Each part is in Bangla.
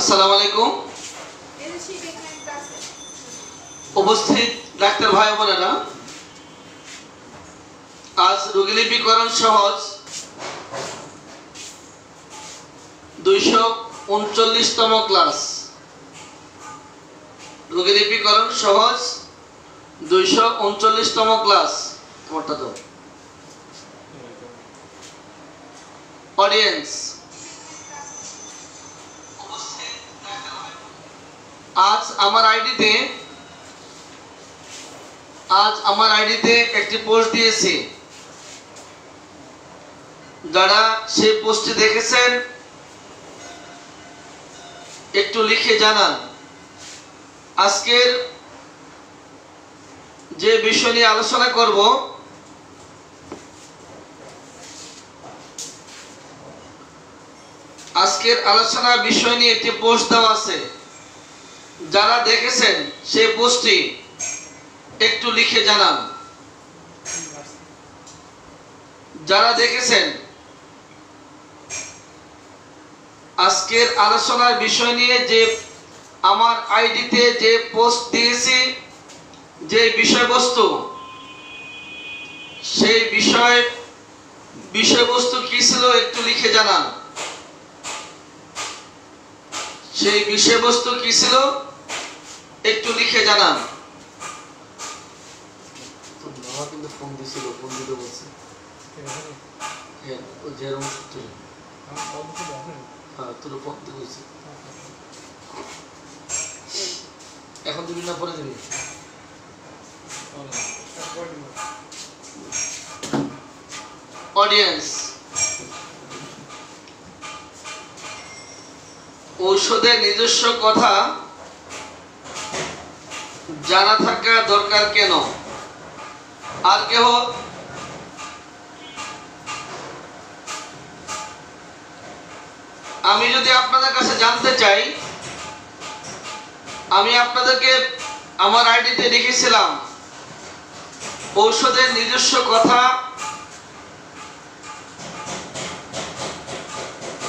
আসসালামু আলাইকুম। উপস্থিত ডাক্তার ভাই বোনেরা, আজ রোগীলিপিকরণ সহজ 239তম ক্লাস। রোগীলিপিকরণ সহজ 239তম ক্লাস। তোমারটা তো অডিয়েন্স, আজ আমার আইডিতে একটি পোস্ট দিয়েছি। যারা সেই পোস্টটি দেখেছেন একটু লিখে জানান। আজকের যে বিষয় নিয়ে আলোচনা করব, আজকের আলোচনার বিষয় নিয়ে একটি পোস্ট দেওয়া আছে। যারা দেখেছেন সেই পোস্টটি একটু লিখে জানান। যারা দেখেছেন আজকের আলোচনার বিষয় নিয়ে যে আমার আইডিতে যে পোস্ট দিয়েছি, যে বিষয়বস্তু, সেই বিষয়বস্তু কি ছিল একটু লিখে জানান। সেই বিষয়বস্তু কি ছিল একটু লিখে জানান। কিন্তু ফোন দিছিল, ফোন দিতে বলছে। হ্যাঁ, ও যেরকম সূত্র তোর ফোন দিতে বলছে। এখন দিবি না পরে দিবি? অডিয়েন্স, ঔষধের নিজস্ব কথা জানা থাকা দরকার কেন? আর কেহ আমি যদি আপনাদের কাছে জানতে চাই, আমি আপনাদেরকে আমার আইডিতে লিখেছিলাম ঔষধের নিজস্ব কথা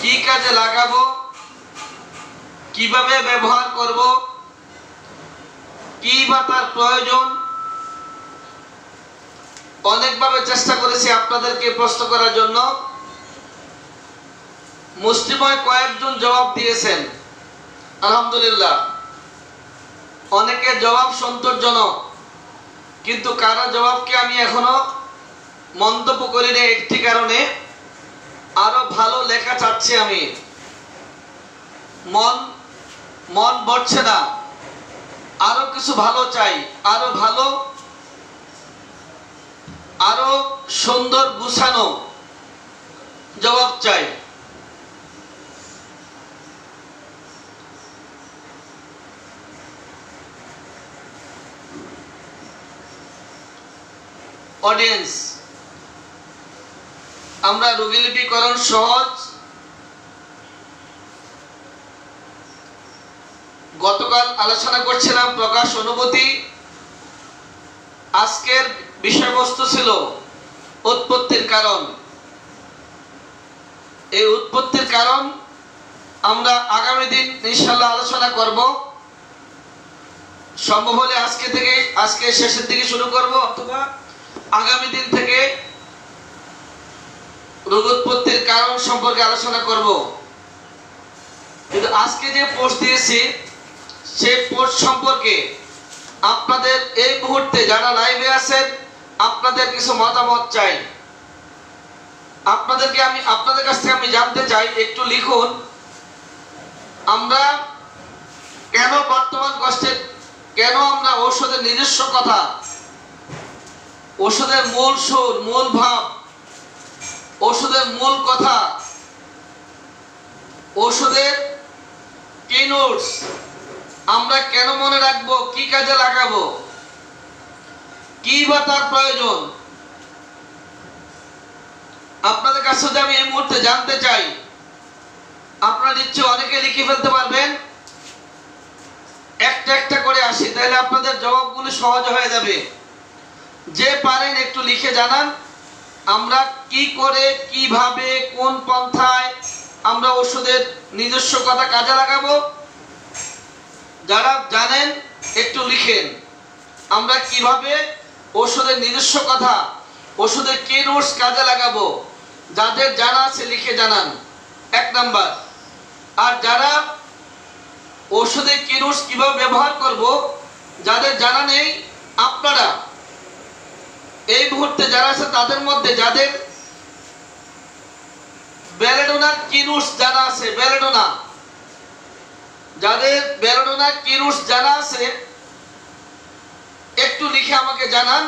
কি কাজে লাগাবো, কিভাবে ব্যবহার করব, কি বা তার প্রয়োজন। অনেকভাবে চেষ্টা করেছি আপনাদেরকে প্রশ্ন করার জন্য। মুষ্টিময় কয়েকজন জবাব দিয়েছেন, আলহামদুলিল্লাহ। অনেকের জবাব সন্তোষজনক, কিন্তু কারো জবাবকে আমি এখনো মন্তব্য করিনি একটি কারণে, আরো ভালো লেখা চাচ্ছি আমি। মন বলছে না, আরো কিছু ভালো চাই, আরো ভালো, আরো সুন্দর গুছানো জবাব চাই। অডিয়েন্স, আমরা রোগীলিপিকরণ সহজ গতকাল আলোচনা করছিলাম প্রকাশ অনুভূতি। আজকের বিষয়বস্তু ছিল উৎপত্তির কারণ। এই উৎপত্তির কারণ আমরা আগামী দিন ইনশাআল্লাহ আলোচনা করব। সম্ভব হলে আজকে শেষের দিকে শুরু করব, অথবা আগামী দিন থেকে রোগ উৎপত্তির কারণ সম্পর্কে আলোচনা করব। কিন্তু আজকে যে পোস্ট দিয়েছি সেই পোস্ট সম্পর্কে আপনাদের এই মুহূর্তে যারা লাইভে আছেন, আপনাদের কিছু মতামত চাই। আপনাদের কাছ থেকে আমি জানতে চাই, একটু লিখুন আমরা কেন বর্তমান কষ্টে, কেন আমরা ঔষধের নিজস্ব কথা, ঔষধের মূল সুর, মূল ভাব, ঔষধের মূল কথা, ঔষধের কি নোটস আমরা কেন মনে রাখবো, কি কাজে লাগাবো, কি বা তার প্রয়োজন, আপনাদের কাছে যদি আমি এই মুহূর্তে জানতে চাই, আপনারা নিশ্চয়ই অনেকে লিখে ফেলতে পারবেন। একটা একটা করে আসি, তাহলে আপনাদের জবাবগুলো সহজ হয়ে যাবে। যে পারেন একটু লিখে জানান, আমরা কি করে, কিভাবে, কোন পন্থায় আমরা ওষুধের নিজস্ব কথা কাজে লাগাবো যারা জানেন একটু লিখেন। আমরা কিভাবে ওষুধের নিজস্ব কথা, ওষুধের কি নোটস কাজে লাগাবো, যাদের জানা আছে লিখে জানান, 1 নাম্বার। আর যারা ওষুধের কি নোটস কিভাবে ব্যবহার করব, যাদের জানা নেই, আপনারা এই মুহূর্তে যারা আছে তাদের মধ্যে যাদের বেলেডোনার কি নোটস জানা আছে, বেলেডোনা, যাদের বেলেডোনার কি নোটস জানা আছে একটু লিখে আমাকে জানান।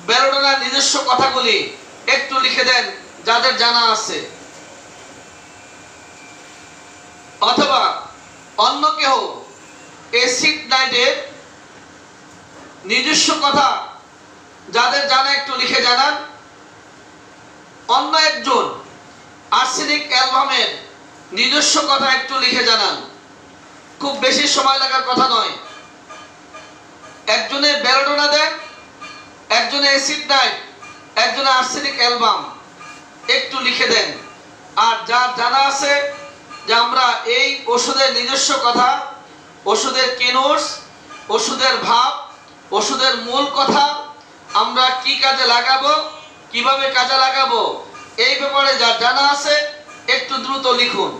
বেলেডোনার নিজস্ব কথাগুলি একটু লিখে দেন যাদের জানা আছে। অথবা অন্য কেউ অ্যাসিড নাইটের নিজস্ব কথা যাদের জানা একটু লিখে জানান। অন্য একজন আর্সেনিক অ্যালবামের নিজস্ব কথা একটু লিখে জানান। খুব বেশি সময় লাগার কথা নয়। একজনে বেলেডোনা দেন, একজনে অ্যাসিড নাইট, একজনে আর্সেনিক অ্যালবাম, একটু লিখে দেন। আর যার জানা আছে যে আমরা এই ওষুধের নিজস্ব কথা, ওষুধের কি নোটস, ওষুধের ভাব, ওষুধের মূল কথা, আমরা কি কাজে লাগাবো, কিভাবে কাজে লাগাবো, এই ব্যাপারে যার জানা আছে একটু দ্রুত লিখুন।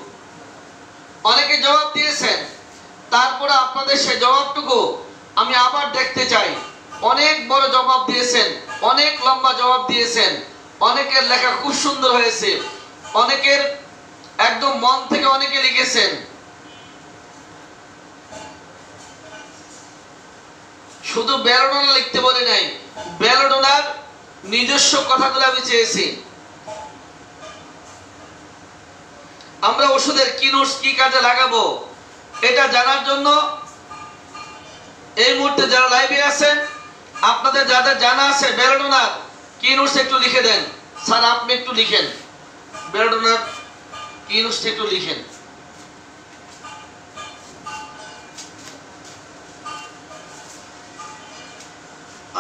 অনেকে জবাব দিয়েছেন, তারপরে আপনাদের সেই জবাবটুকু আমি আবার দেখতে চাই। অনেক বড় জবাব দিয়েছেন, অনেক লম্বা জবাব দিয়েছেন, অনেকের লেখা খুব সুন্দর হয়েছে, অনেকের একদম মন থেকে অনেকে লিখেছেন। শুধু বেলেডোনা লিখতে বলি নাই, বেলেডোনার নিজস্ব কথাগুলো আমি চেয়েছি। আমরা ওষুধের কি নোটস কি কাজে লাগাবো এটা জানার জন্য এই মুহূর্তে যারা লাইভে আছেন, আপনাদের যাদের জানা আছে বেলেডোনার কি নোটস একটু লিখে দেন। স্যার আপনি একটু লিখেন, বেলেডোনার কি নোটস একটু লিখেন।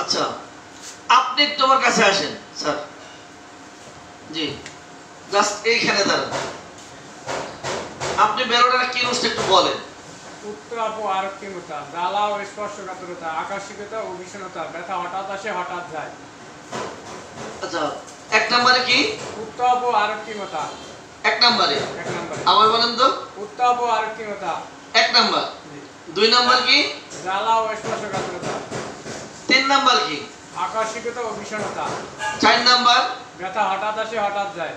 আচ্ছা, আপনি একটু আমার কাছে আসেন স্যার। জি, জাস্ট এইখানে দাঁড়ান। আপনি বেলেডোনার কি নোটস একটু বলেন। উত্তাপ ও আরক্তিমতা, জ্বালা ও স্পর্শকাতরতা, আকস্মিকতা ও ভীষণতা, ব্যথা হঠাৎ আসে হঠাৎ যায়। আচ্ছা, 1 নম্বরে কি? উত্তাপ ও আরক্তিমতা। 1 নম্বরে? 1 নম্বরে। আবার বলেন তো। উত্তাপ ও আরক্তিমতা 1 নম্বর। 2 নম্বর কি? জ্বালা ও স্পর্শকাতরতা। 3 নম্বর কি? আকস্মিকতা ও ভীষণতা। 4 নম্বর? ব্যথা হঠাৎ আসে হঠাৎ যায়।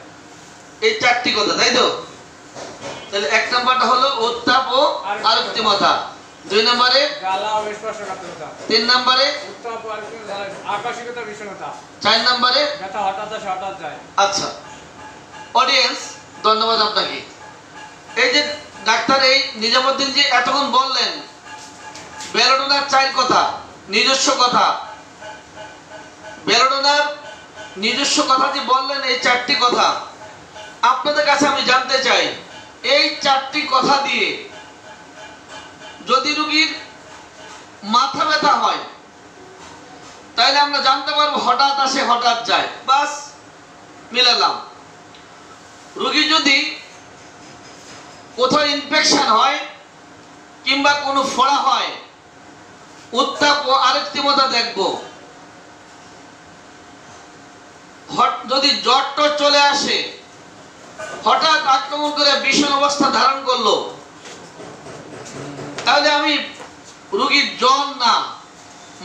এই 4টি কথা, তাই তো? তাহলে 1 নম্বরটা হলো উত্তাপ ও আরক্তিমতা, 2 নম্বরে জ্বালা ও স্পর্শকাতরতা, 3 নম্বরে উত্তাপ ও আরক্তিমতা, আকস্মিকতা ভীষণতা, 4 নম্বরে ব্যথা হঠাৎ আসে হঠাৎ যায়। আচ্ছা অডিয়েন্স, ধন্যবাদ আপনাকে। এই যে ডাক্তার এই নিজামুদ্দিন জি এতক্ষণ বললেন বেলেডোনার 4 কথা, নিজস্ব কথা, বেলেডোনার নিজস্ব কথা যে বললেন এই 4টি কথা, আপনাদের কাছে আমি জানতে চাই এই 4টি কথা দিয়ে যদি রোগীর মাথা ব্যথা হয় তাহলে আমরা জানতে পারবো হঠাৎ আসে হঠাৎ যায়, বাস মিলালাম। রোগী যদি কোথাও ইনফেকশন হয় কিংবা কোনো ফোড়া হয়, উত্তাপ ও আরক্তিমতা দেখব। যদি জ্বর টর চলে আসে, হঠাৎ আক্রমণ করে ভীষণ অবস্থা ধারণ করলো, তাহলে আমি রোগীর জ্বর না,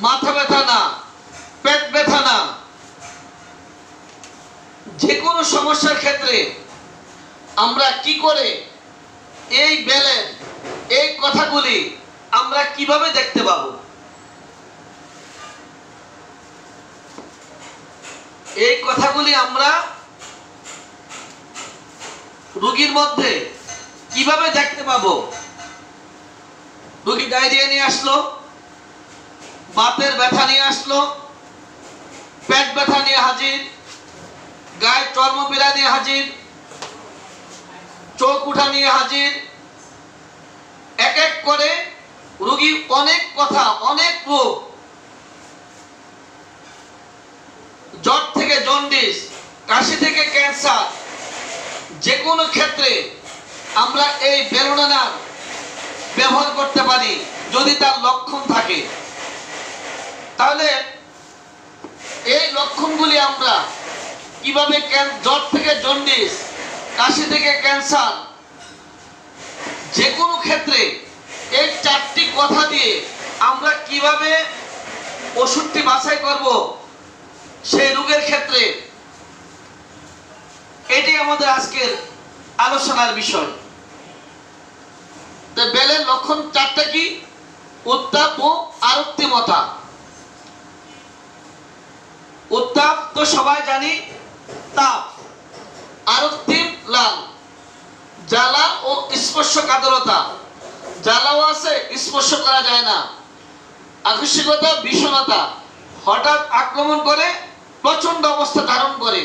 মাথা ব্যথা না, পেট ব্যথা না, যে কোনো সমস্যার ক্ষেত্রে আমরা কি করে এই বেলের এই কথাগুলি আমরা কিভাবে দেখতে পাবো? এই কথাগুলি আমরা রোগীর মধ্যে কিভাবে দেখতে পাবো? রোগী ডায়রিয়া নিয়ে আসলো, বাতের ব্যথা নিয়ে আসলো, পেট ব্যথা নিয়ে হাজির, গায়ে চর্মপীড়া নিয়ে হাজির, চোখ উঠা নিয়ে হাজির, এক এক করে রোগী অনেক কথা, অনেক রোগ, জ্বর থেকে জন্ডিস, কাশি থেকে ক্যান্সার, যে কোনো ক্ষেত্রে আমরা এই বেলেডোনার ব্যবহার করতে পারি যদি তার লক্ষণ থাকে। তাহলে এই লক্ষণগুলি আমরা কিভাবে জ্বর থেকে জন্ডিস, কাশি থেকে ক্যান্সার, যে কোনো ক্ষেত্রে এই 4টি কথা দিয়ে আমরা কিভাবে ওষুধটি বাছাই করব সেই রোগের ক্ষেত্রে, এটি আমাদের আজকের আলোচনার বিষয়। বেলের লক্ষণ 4টা কি? উত্তাপ ও আরক্তিমতা। উত্তাপ তো সবাই জানি, তাপ। আরক্তিম লাল, জ্বালা ও স্পর্শকাতরতা। জ্বালাও আছে, স্পর্শ করা যায় না। আকস্মিকতা, বিষণতা, হঠাৎ আক্রমণ করে প্রচন্ড অবস্থা ধারণ করে।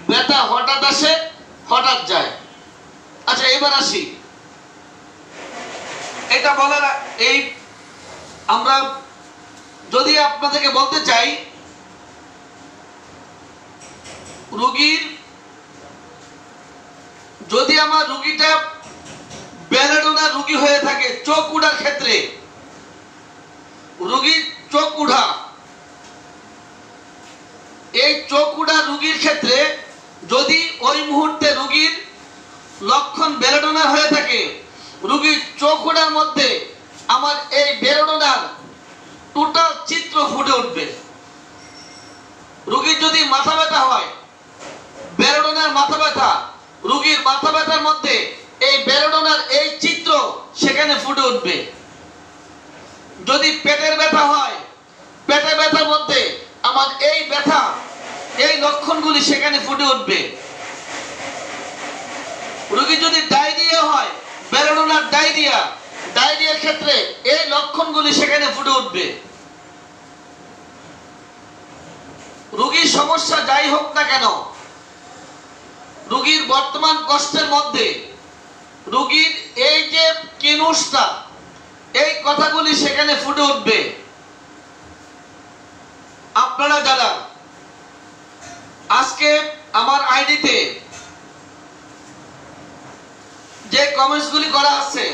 ব্যথা হঠাৎ আসে, হঠাৎ যায়। আচ্ছা, এবার আসি, এটা বলার এই আমরা যদি আপনাদেরকে বলতে চাই, রোগীর যদি আমার রোগীটা বেলেডোনা রোগী হয়ে থাকে, চোখ উঠার ক্ষেত্রে, রোগীর চোখ উঠা, এই চোখ উঠা রোগীর ক্ষেত্রে যদি ওই মুহূর্তে রোগীর লক্ষণ বেলেডোনা হয়ে থাকে, রোগীর চোখ উঠার মধ্যে আমার এই বেলেডোনার টোটাল চিত্র ফুটে উঠবে। রোগীর যদি মাথা ব্যথা হয়, বেলেডোনার মাথা ব্যথা, রোগীর মাথা ব্যথার মধ্যে এই বেলেডোনার এই চিত্র সেখানে ফুটে উঠবে। যদি পেটের ব্যথা হয়, পেটের ব্যথার মধ্যে আমার এই ব্যথা, এই লক্ষণগুলি সেখানে ফুটে উঠবে। রোগী যদি ডায়রিয়া হয়, বেলেডোনার ডায়রিয়া, ডায়রিয়ার ক্ষেত্রে এই লক্ষণগুলি সেখানে ফুটে উঠবে। রোগীর সমস্যা যাই হোক না কেন, রোগীর বর্তমান কষ্টের মধ্যে রোগীর এই যে কিনুসটা, এই কথাগুলি সেখানে ফুটে উঠবে। আপনারা যারা আজকে আমার আইডিতে যে কমেন্টসগুলি করা আছে,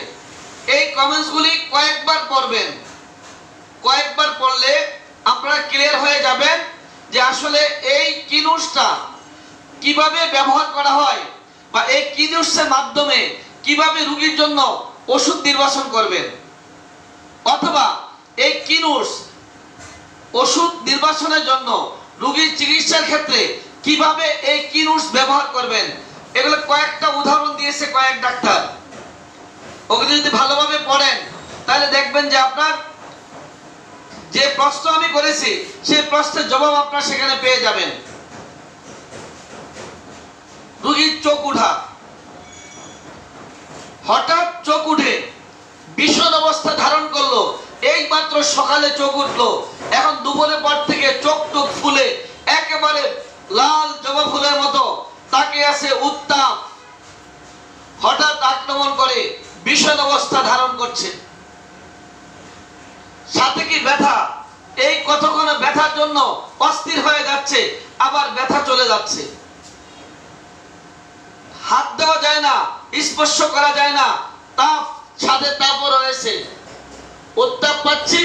এই কমেন্টসগুলি কয়েকবার পড়বেন। কয়েকবার পড়লে আপনারা ক্লিয়ার হয়ে যাবেন যে আসলে এই কিনুসটা কিভাবে ব্যবহার করা হয়, বা এই কিনুসের মাধ্যমে কিভাবে রোগীর জন্য ওষুধ নির্বাচন করবেন, অথবা এই কিনুস ওষুধ নির্বাচনের জন্য রোগীর চিকিৎসার ক্ষেত্রে কিভাবে এই কিনুস ব্যবহার করবেন, এগুলো কয়েকটা উদাহরণ দিয়েছে কয়েক ডাক্তার। ওগুলো যদি ভালোভাবে পড়েন তাহলে দেখবেন যে আপনার যে প্রশ্ন আমি করেছি সেই প্রশ্নের জবাব আপনারা সেখানে পেয়ে যাবেন। রোগীর চোখ উঠা, হঠাৎ চোখ উঠে বিষণ অবস্থা ধারণ করলো, এই মাত্র সকালে চোখ উঠলো, এখন দুপুরের পর থেকে চোখ টোক ফুলে একেবারে লাল জবা ফুলের মতো তাকে আছে উত্তাপ, হঠাৎ আক্রমণ করে বিষণ অবস্থা ধারণ করছে। সাথে কি ব্যথা, এই কতক্ষণ ব্যথার জন্য অস্থির হয়ে যাচ্ছে, আবার ব্যথা চলে যাচ্ছে। হাত দেওয়া যায় না, স্পর্শ করা যায় না, তাপ, সাথে তাপও রয়েছে। উত্তাপ পাচ্ছি,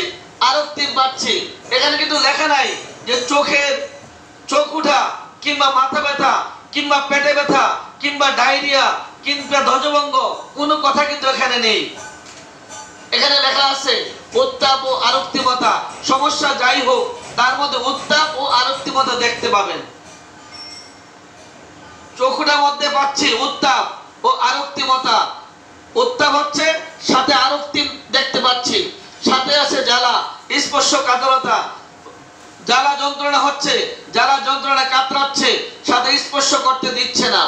আরক্তিম পাচ্ছি। এখানে কিন্তু লেখা নাই যে চোখ উঠা কিংবা মাথা ব্যথা কিংবা পেটে ব্যথা কিংবা ডায়রিয়া কিংবা ধ্বজভঙ্গ, কোনো কথা কিন্তু এখানে নেই। এখানে লেখা আছে উত্তাপ ও আরক্তিমতা। সমস্যা যাই হোক, তার মধ্যে উত্তাপ ও আরক্তিমতা দেখতে পাবেন। চোখটার মধ্যে পাচ্ছি উত্তাপ ও আরক্তিমতা। উত্তাপ হচ্ছে, সাথে আরক্তিম দেখতে পাচ্ছি, সাথে আছে জ্বালা, স্পর্শ কাতরতা। জ্বালা যন্ত্রণা হচ্ছে, জ্বালা যন্ত্রণা কাতরাচ্ছে, সাথে স্পর্শ করতে দিচ্ছে না।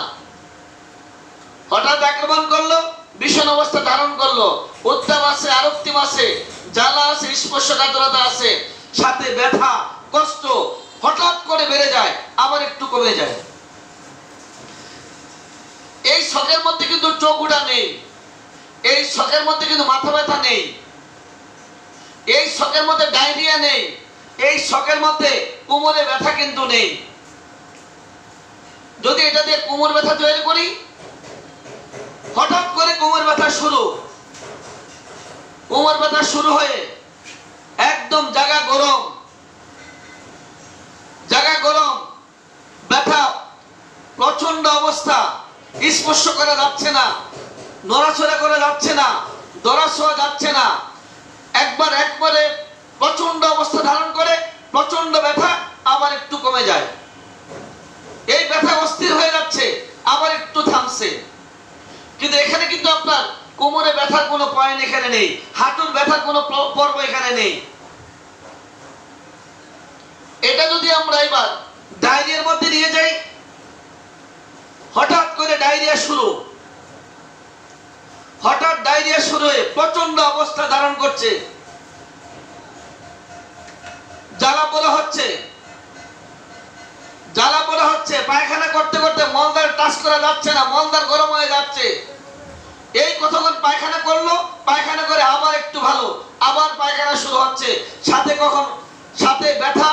হঠাৎ আক্রমণ করলো, বিষণ অবস্থা ধারণ করলো, উত্তাপ আছে, আরক্তিম আছে, জ্বালা আছে, স্পর্শ কাতরতা আছে, সাথে ব্যথা, কষ্ট হঠাৎ করে বেড়ে যায়, আবার একটু কমে যায়। এই শখের মধ্যে কিন্তু চোখ উঠা নেই, এই শখের মধ্যে কিন্তু মাথা ব্যথা নেই, এই শখের মধ্যে ডায়রিয়া নেই, এই শখের মধ্যে কোমরে ব্যথা কিন্তু নেই। যদি এটা দিয়ে কোমর ব্যথা তৈরি করি, হঠাৎ করে কোমর ব্যথা শুরু, কোমর ব্যথা শুরু হয়ে একদম জায়গা গরম, ব্যথা প্রচন্ড অবস্থা, স্পর্শ করা যাচ্ছে না, নড়াচড়া করা যাচ্ছে না, দড়া ছোঁয়া যাচ্ছে না, একবারে প্রচন্ড অবস্থা ধারণ করে, প্রচন্ড ব্যথা, আবার একটু কমে যায়। এই ব্যথা অস্থির হয়ে যাচ্ছে, আবার একটু থামছে। কিন্তু এখানে কিন্তু আপনার কোমরে ব্যথার কোনো পয়েন্ট এখানে নেই, হাঁটুর ব্যথার কোনো পর্ব এখানে নেই। এটা যদি আমরা এবার ডায়রিয়ার মধ্যে নিয়ে যাই, হঠাৎ করে ডায়রিয়া শুরু, হয়ে প্রচন্ড অবস্থা ধারণ করছে, জ্বালা পোড়া হচ্ছে, পায়খানা করতে করতে মলদ্বার টাচ করা যাচ্ছে না, মলদ্বার গরম হয়ে যাচ্ছে। এই কতক্ষণ পায়খানা করলো, পায়খানা করে আবার একটু ভালো, আবার পায়খানা শুরু হচ্ছে, সাথে ব্যথা,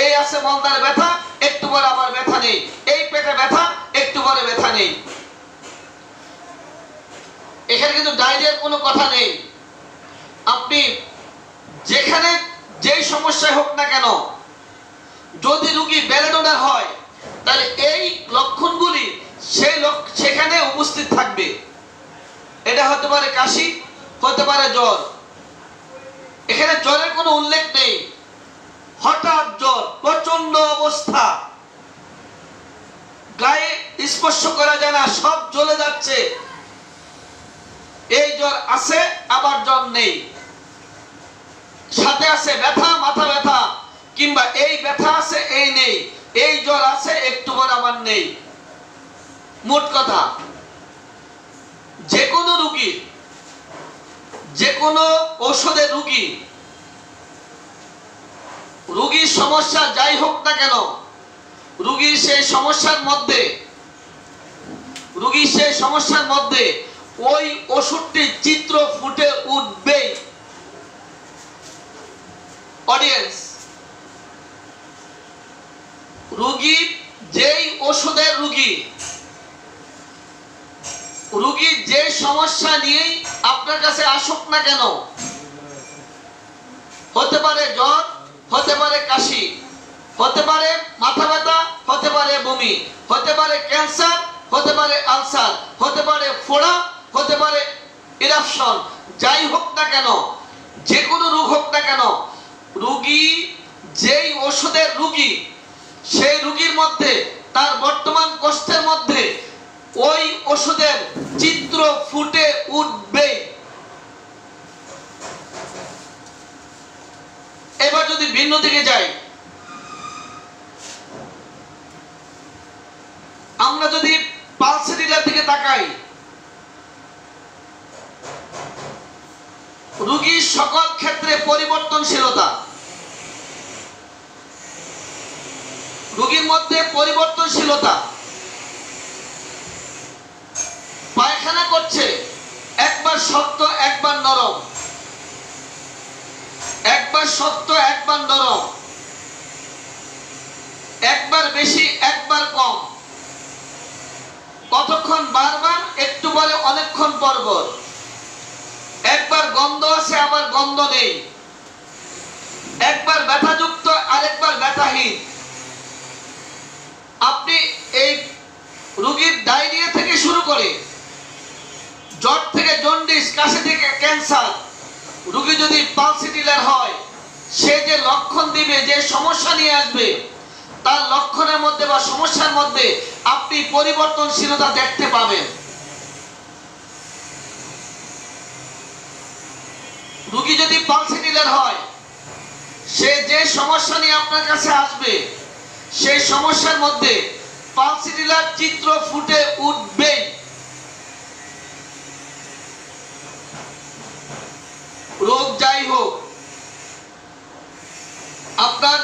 এই আছে মলদ্বার ব্যথা, একটু পরে আবার ব্যথা নেই, এই পেটে ব্যথা, একটু পরে ব্যথা নেই। এখানে কিন্তু ডায়রিয়ার কোনো কথা নেই। আপনি যেখানে যেই সমস্যায় হোক না কেন, যদি রোগী বেলেডোনার হয়, তাহলে এই লক্ষণগুলি সেখানে উপস্থিত থাকবে। এটা হতে পারে কাশি, হতে পারে জ্বর। এখানে জ্বরের কোনো উল্লেখ নেই, হঠাৎ জ্বর, প্রচন্ড অবস্থা, গায়ে স্পর্শ করা যায় না, সব জ্বলে যাচ্ছে, এই জ্বর আছে, আবার জ্বর নেই। সাথে আছে ব্যথা, মাথা ব্যথা, কিংবা এই ব্যথা আছে, এই নেই, এই জ্বর আছে, একটু পর আবার নেই। মোট কথা, যে কোনো রোগী, যে কোনো ঔষধের রোগীর সমস্যা যাই হোক না কেন, রোগীর সেই সমস্যার মধ্যে ওই ওষুধটির চিত্র ফুটে উঠবেই। অডিয়েন্স, রোগী যেই ওষুধের রোগী যে সমস্যা নিয়েই আপনার কাছে আসুক না কেন, হতে পারে জ্বর, হতে পারে কাশি, হতে পারে মাথা ব্যথা, হতে পারে বমি, হতে পারে ক্যান্সার, হতে পারে আলসার, হতে পারে ফোড়া, হতে পারে ইরাপশন, যাই হোক না কেন, যে কোনো রোগ হোক না কেন, রোগী যেই ওষুধের সেই রোগীর মধ্যে, তার বর্তমান কষ্টের মধ্যে ওই ওষুধের চিত্র ফুটে উঠবে। এবার যদি ভিন্ন দিকে যাই, আমরা যদি পালসেটিলার দিকে তাকাই, রোগীর সকল ক্ষেত্রে পরিবর্তনশীলতা, রোগীর মধ্যে পরিবর্তনশীলতা, পায়খানা করছে, একবার শক্ত, একবার নরম, একবার শক্ত, একবার নরম, একবার বেশি, একবার কম, কতক্ষণ বারবার, একটু পরে অনেকক্ষণ পরপর, একবার গন্ধ আছে, আবার গন্ধ নেই, একবার ব্যথাযুক্ত, আরেকবার ব্যথাহীন। আপনি এই রোগীর ডায়রিয়া থেকে শুরু করে, জ্বর থেকে জন্ডিস, কাশি থেকে ক্যান্সার, রোগী যদি পালসেটিলার হয়, সে যে লক্ষণ দিবে, যে সমস্যা নিয়ে আসবে, তার লক্ষণের মধ্যে বা সমস্যার মধ্যে আপনি পরিবর্তনশীলতা দেখতে পাবেন। রোগী যদি পালসেটিলার হয়, সে যে সমস্যা নিয়ে আপনার কাছে আসবে, সেই সমস্যার মধ্যে পালসেটিলার চিত্র ফুটে উঠবে। রোগ যাই হোক, আপনার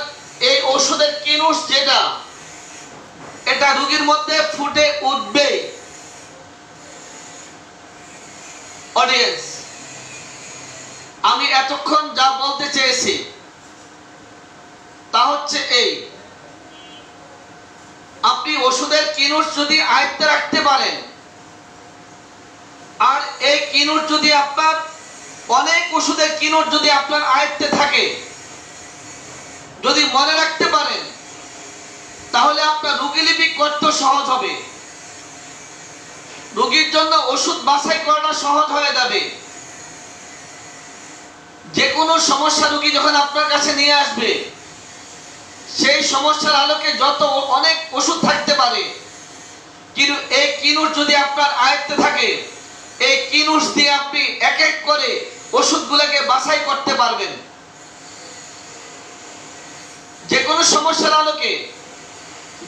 এই ওষুধের কিনুস যেটা, এটা রোগীর মধ্যে ফুটে উঠবে। অডিয়েন্স, আমি এতক্ষণ যা বলতে চেয়েছি তা হচ্ছে এই, আপনি ওষুধের কিনুস যদি আয়ত্তে রাখতে পারেন, আর এই কিনুস যদি আপনার অনেক ওষুধের কিনোট যদি আপনার আয়ত্তে থাকে, যদি মনে রাখতে পারেন, তাহলে আপনার রোগীলিপি করতে সহজ হবে। রোগীর জন্য ওষুধ বাছাই করাটা সহজ হয়ে যাবে। যে কোনো সমস্যা রোগী যখন আপনার কাছে নিয়ে আসবে, সেই সমস্যার আলোকে যত অনেক ওষুধ থাকতে পারে, কিন্তু এই কিনুট যদি আপনার আয়ত্তে থাকে, এই কিনুট দিয়ে আপনি এক এক করে ওষুধগুলোকে বাছাই করতে পারবেন। যে কোনো সমস্যার আলোকে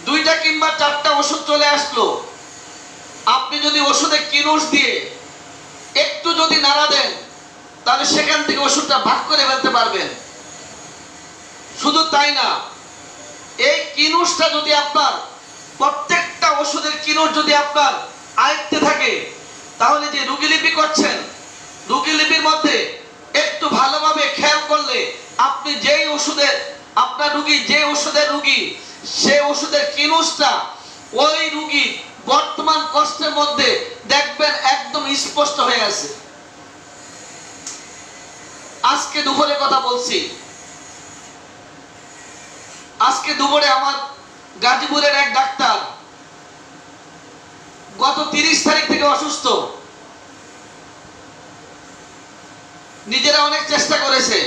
2টা কিংবা 4টা ওষুধ চলে আসলো, আপনি যদি ওষুধে কিনুট দিয়ে একটু যদি নাড়া দেন, তাহলে সেখান থেকে ওষুধটা ভাগ করে ফেলতে পারবেন। শুধু তাই না, এই কিনুটটা যদি আপনার, প্রত্যেকটা ওষুধের কিনুট যদি আপনার আয়ত্তে থাকে, তাহলে যে রোগীলিপি করছেন, রোগীলিপির মধ্যে একটু ভালোভাবে খেয়াল করলে আপনি যেই ওষুধের, আপনার রোগী যে ওষুধের রোগী, সেই ওষুধের কিনুটটা ওই রোগী বর্তমান কষ্টের মধ্যে দেখবেন একদম স্পষ্ট হয়ে আছে। আজকে দুপুরে কথা বলছি, আজকে দুপুরে আমার গাজীপুরের এক ডাক্তার গত 30 তারিখ থেকে অসুস্থ। নিজেরা অনেক চেষ্টা করেছে,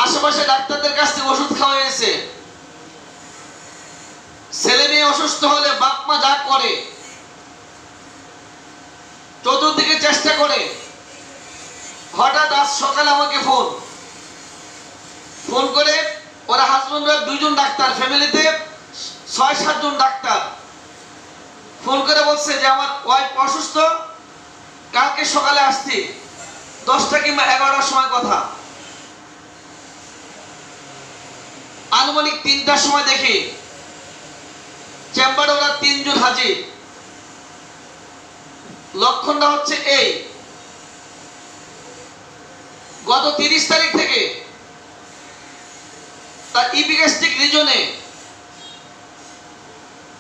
আশেপাশে ডাক্তারদের কাছ থেকে ওষুধ খাওয়া হয়েছে। ছেলে মেয়ে অসুস্থ হলে বাপ মা যা করে, চতুর্দিকে চেষ্টা করে। হঠাৎ আজ সকালে আমাকে ফোন করে, ওরা হাজবেন্ড ওয়াইফ 2জন ডাক্তার, ফ্যামিলিতে 6-7 জন ডাক্তার, ফোন করে বলছে যে আমার ওয়াইফ অসুস্থ, কালকে সকালে আসছি, 10টা কিংবা 11টার সময় কথা। আনুমানিক 3টার সময় দেখি চেম্বারে ওরা 3 জন হাজির। লক্ষণটা হচ্ছে এই, গত 30 তারিখ থেকে তার ইপিগ্যাস্ট্রিক রিজনে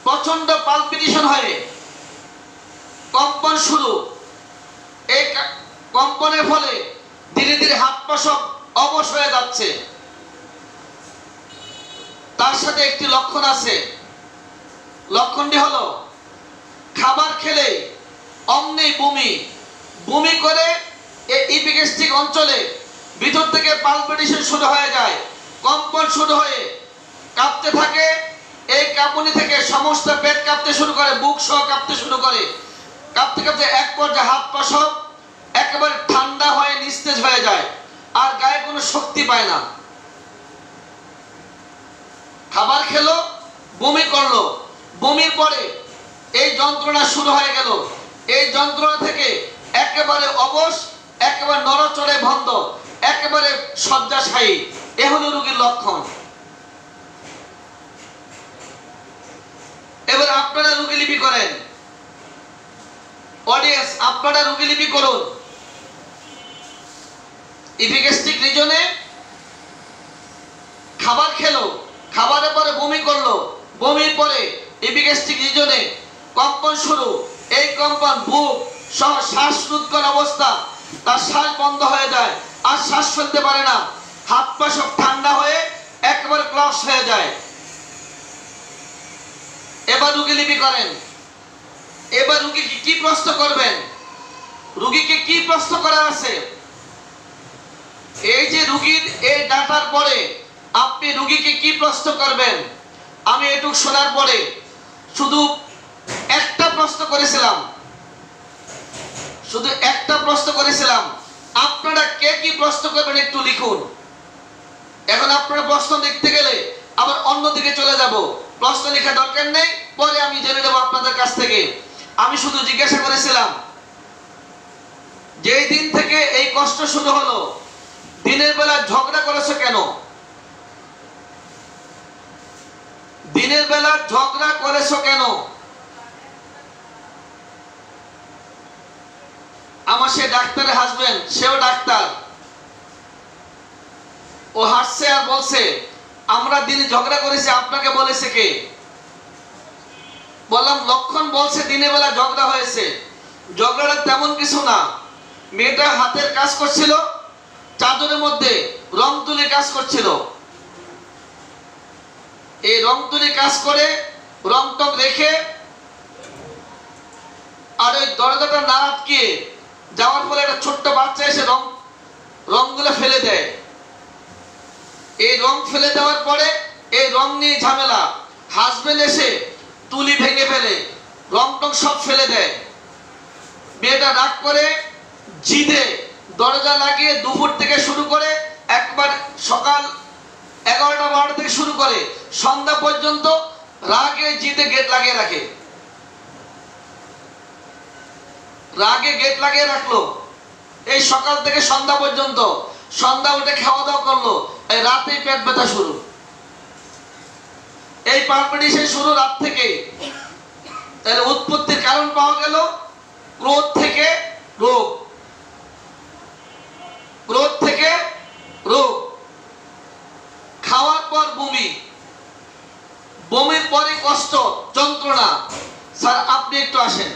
প্রচন্ড পালপিটেশন হয়ে কম্পন শুরু। এই কম্পনের ফলে ধীরে ধীরে হাত পা সব অবশ হয়ে যাচ্ছে। তার সাথে একটি লক্ষণ আছে, লক্ষণটি হলো খাবার খেলে অমনি বমি করে এই ইপিগ্যাস্ট্রিক অঞ্চলে ভিতর থেকে পালপিটেশন শুরু হয়ে যায়, কম্পন শুরু হয়ে কাঁপতে থাকে। এই কাঁপুনি থেকে সমস্ত পেট কাঁপতে শুরু করে, বুক সহ কাঁপতে শুরু করে। কাঁপতে কাঁপতে এক পর্যায়ে হাত পা সব একেবারে ঠান্ডা হয়ে নিস্তেজ হয়ে যায়, আর গায়ে কোনো শক্তি পায় না। খাবার খেলো, বমি করলো, বমির পরে এই যন্ত্রণা শুরু হয়ে গেল। এই যন্ত্রণা থেকে একেবারে অবশ, একেবারে নড়চড়ে বন্ধ, একেবারে শয্যাশায়ী। এ হলো রোগীর লক্ষণ। এবার আপনারা রোগীলিপি করেন, অডিয়েন্স আপনারা রোগীলিপি করুন। ইপিগ্যাস্ট্রিক রিজনে খাবার খেলো, খাবারের পরে বমি করলো, বমির পরে ইপিগ্যাস্ট্রিক রিজনে কম্পন শুরু। এই কম্পন বুক সহ শ্বাসরুদ্ধকর অবস্থা, তার শ্বাস বন্ধ হয়ে যায়, আর শ্বাস ফেলতে পারে না, হাত পা সব ঠান্ডা হয়ে একেবারে ক্লাস হয়ে যায়। এবার রোগীলিপি করেন। এবার রোগীকে কি প্রশ্ন করবেন, রোগীকে কি প্রশ্ন করার আছে, এই যে রোগীর এই ডাটার পরে আপনি রোগীকে কি প্রশ্ন করবেন। আমি এটুক শোনার পরে শুধু একটা প্রশ্ন করেছিলাম, শুধু একটা প্রশ্ন করেছিলাম। আপনারা কে কি প্রশ্ন করবেন একটু লিখুন। এখন আপনারা প্রশ্ন লিখতে গেলে আবার অন্যদিকে চলে যাব, প্রশ্ন লেখা দরকার নেই, পরে আমি জেনে নেব আপনাদের কাছ থেকে। আমি শুধু জিজ্ঞাসা করেছিলাম, যেই দিন থেকে এই কষ্ট শুরু হলো, দিনের বেলা ঝগড়া করেছো কেন? দিনের বেলা ঝগড়া করেছো কেন? আমার সে ডাক্তারের হাজবেন্ড, সেও ডাক্তার, ও হাসছে আর বলছে, আমরা দিনে ঝগড়া করেছি, আপনাকে বলেছে কে? বললাম লক্ষণ বলছে দিনের বেলা ঝগড়া হয়েছে। ঝগড়া তেমন কিছু না, মেয়েটা হাতের কাজ করছিল, চাদরের মধ্যে রং তুলি কাজ করছিল। এই রং তুলি কাজ করে রং টক রেখে আর ওই দরজাটা না আটকে যাওয়ার ফলে একটা ছোট্ট বাচ্চা এসে রংগুলো ফেলে দেয়। এই রং ফেলে দেওয়ার পরে এই রং নিয়ে ঝামেলা, হাজবেন্ড এসে তুলি ভেঙে ফেলে, রং টং সব ফেলে দেয়। মেয়েটা রাগ করে জিদে দরজা লাগিয়ে দুপুর থেকে শুরু করে একবার সকাল 11টা-12টা থেকে শুরু করে সন্ধ্যা পর্যন্ত রাগে জিদে গেট লাগিয়ে রাখে। রাগে গেট লাগিয়ে রাখলো এই সকাল থেকে সন্ধ্যা পর্যন্ত। সন্ধ্যা উঠে খাওয়া দাওয়া করলো, এই রাতেই পেট ব্যথা শুরু। এই পারপিটিশন শুরু রাত থেকে। তাহলে উৎপত্তির কারণ পাওয়া গেল ক্রোধ থেকে রোগ, ক্রোধ থেকে রোগ। খাওয়ার পর বমি, বমির পরে কষ্ট, যন্ত্রণা। স্যার আপনি একটু আসেন,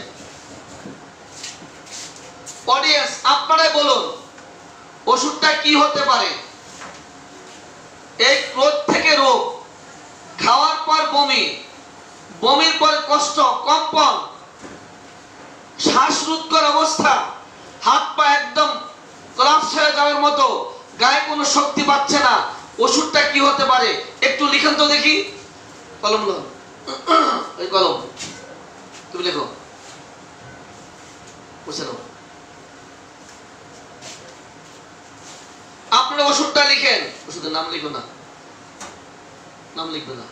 অডিয়েন্স আপনারাই বলুন ওষুধটা কি হতে পারে? এই ক্রোধ থেকে রোগ, খাওয়ার পর বমি, বমির পর কষ্ট, কম্পন, শ্বাসরুদ্ধকর অবস্থা, হাত পা একদম কোলাপস হয়ে যাওয়ার মতো, গায়ে কোনো শক্তি পাচ্ছে না। ওষুধটা কি হতে পারে একটু লিখেন তো দেখি। কলম লো, ওই কলম তুমি লেখো, বুঝে নাও। আপনারা ওষুধটা লিখেন, ওষুধের নাম লিখো না, নাম লিখবে না।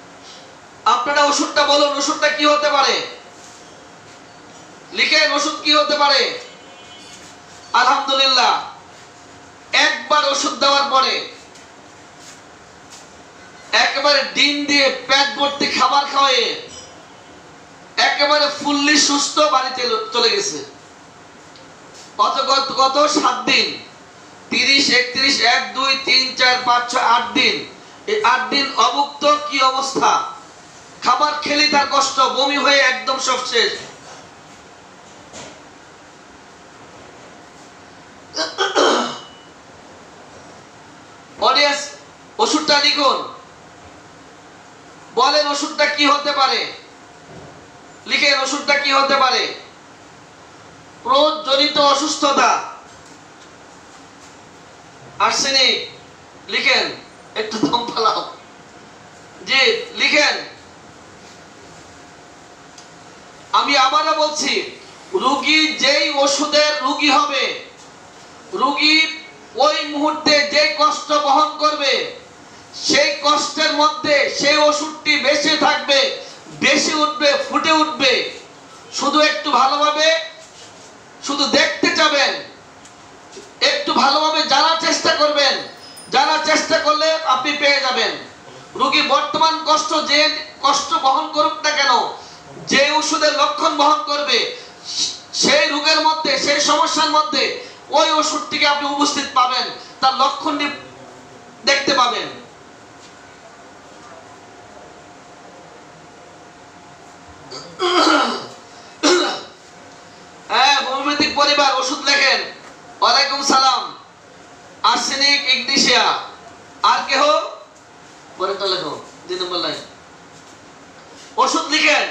আপনারা ওষুধটা বলুন, ওষুধটা কি হতে পারে? লিখেন ওষুধ কি হতে পারে। আলহামদুলিল্লাহ, একবার ওষুধ দেওয়ার পরে একেবারে ডিম দিয়ে পেট ভর্তি খাবার খাওয়ায়ে একেবারে ফুললি সুস্থ বাড়িতে চলে গেছে। গত 7 দিন, 30, 31, 1, 2, 3, 4, 5, 6, 8 দিন। এই 8 দিন অভুক্ত, কি অবস্থা, খাবার খেলি তার কষ্ট, বমি হয়ে একদম সব শেষ। অডিয়েন্স ওষুধটা লিখুন, বলেন ওষুধটা কি হতে পারে। লিখেন ওষুধটা কি হতে পারে। ক্রোধ জনিত অসুস্থতা, আর্সেনিক। লিখেন, একটু দম ফেলাও, জি লিখেন। আমি আবারও বলছি, রোগী যেই ওষুধের রোগী হবে, রোগী ওই মুহূর্তে যে কষ্ট বহন করবে, সেই কষ্টের মধ্যে সেই ওষুধটি বেশি থাকবে, বেশি উঠবে, ফুটে উঠবে। শুধু একটু ভালোভাবে শুধু দেখতে চাবেন, একটু ভালোভাবে জানার চেষ্টা করবেন, জানার চেষ্টা করলে আপনি পেয়ে যাবেন। রোগী বর্তমান কষ্ট যে কষ্ট বহন করুক না কেন, যে ওষুধের লক্ষণ বহন করবে, সেই রোগের মধ্যে, সেই সমস্যার মধ্যে ওই ওষুধটিকে আপনি উপস্থিত পাবেন, তার লক্ষণটি দেখতে পাবেন। হ্যাঁ, হোমিওপ্যাথিক পরিবার ওষুধ লেখেন। ওয়ালাইকুম সালাম। Arsenic, Ignatia. আর কেহ পরেরটা লেখো, 2 নম্বর লাইন। ওষুধ লিখেন।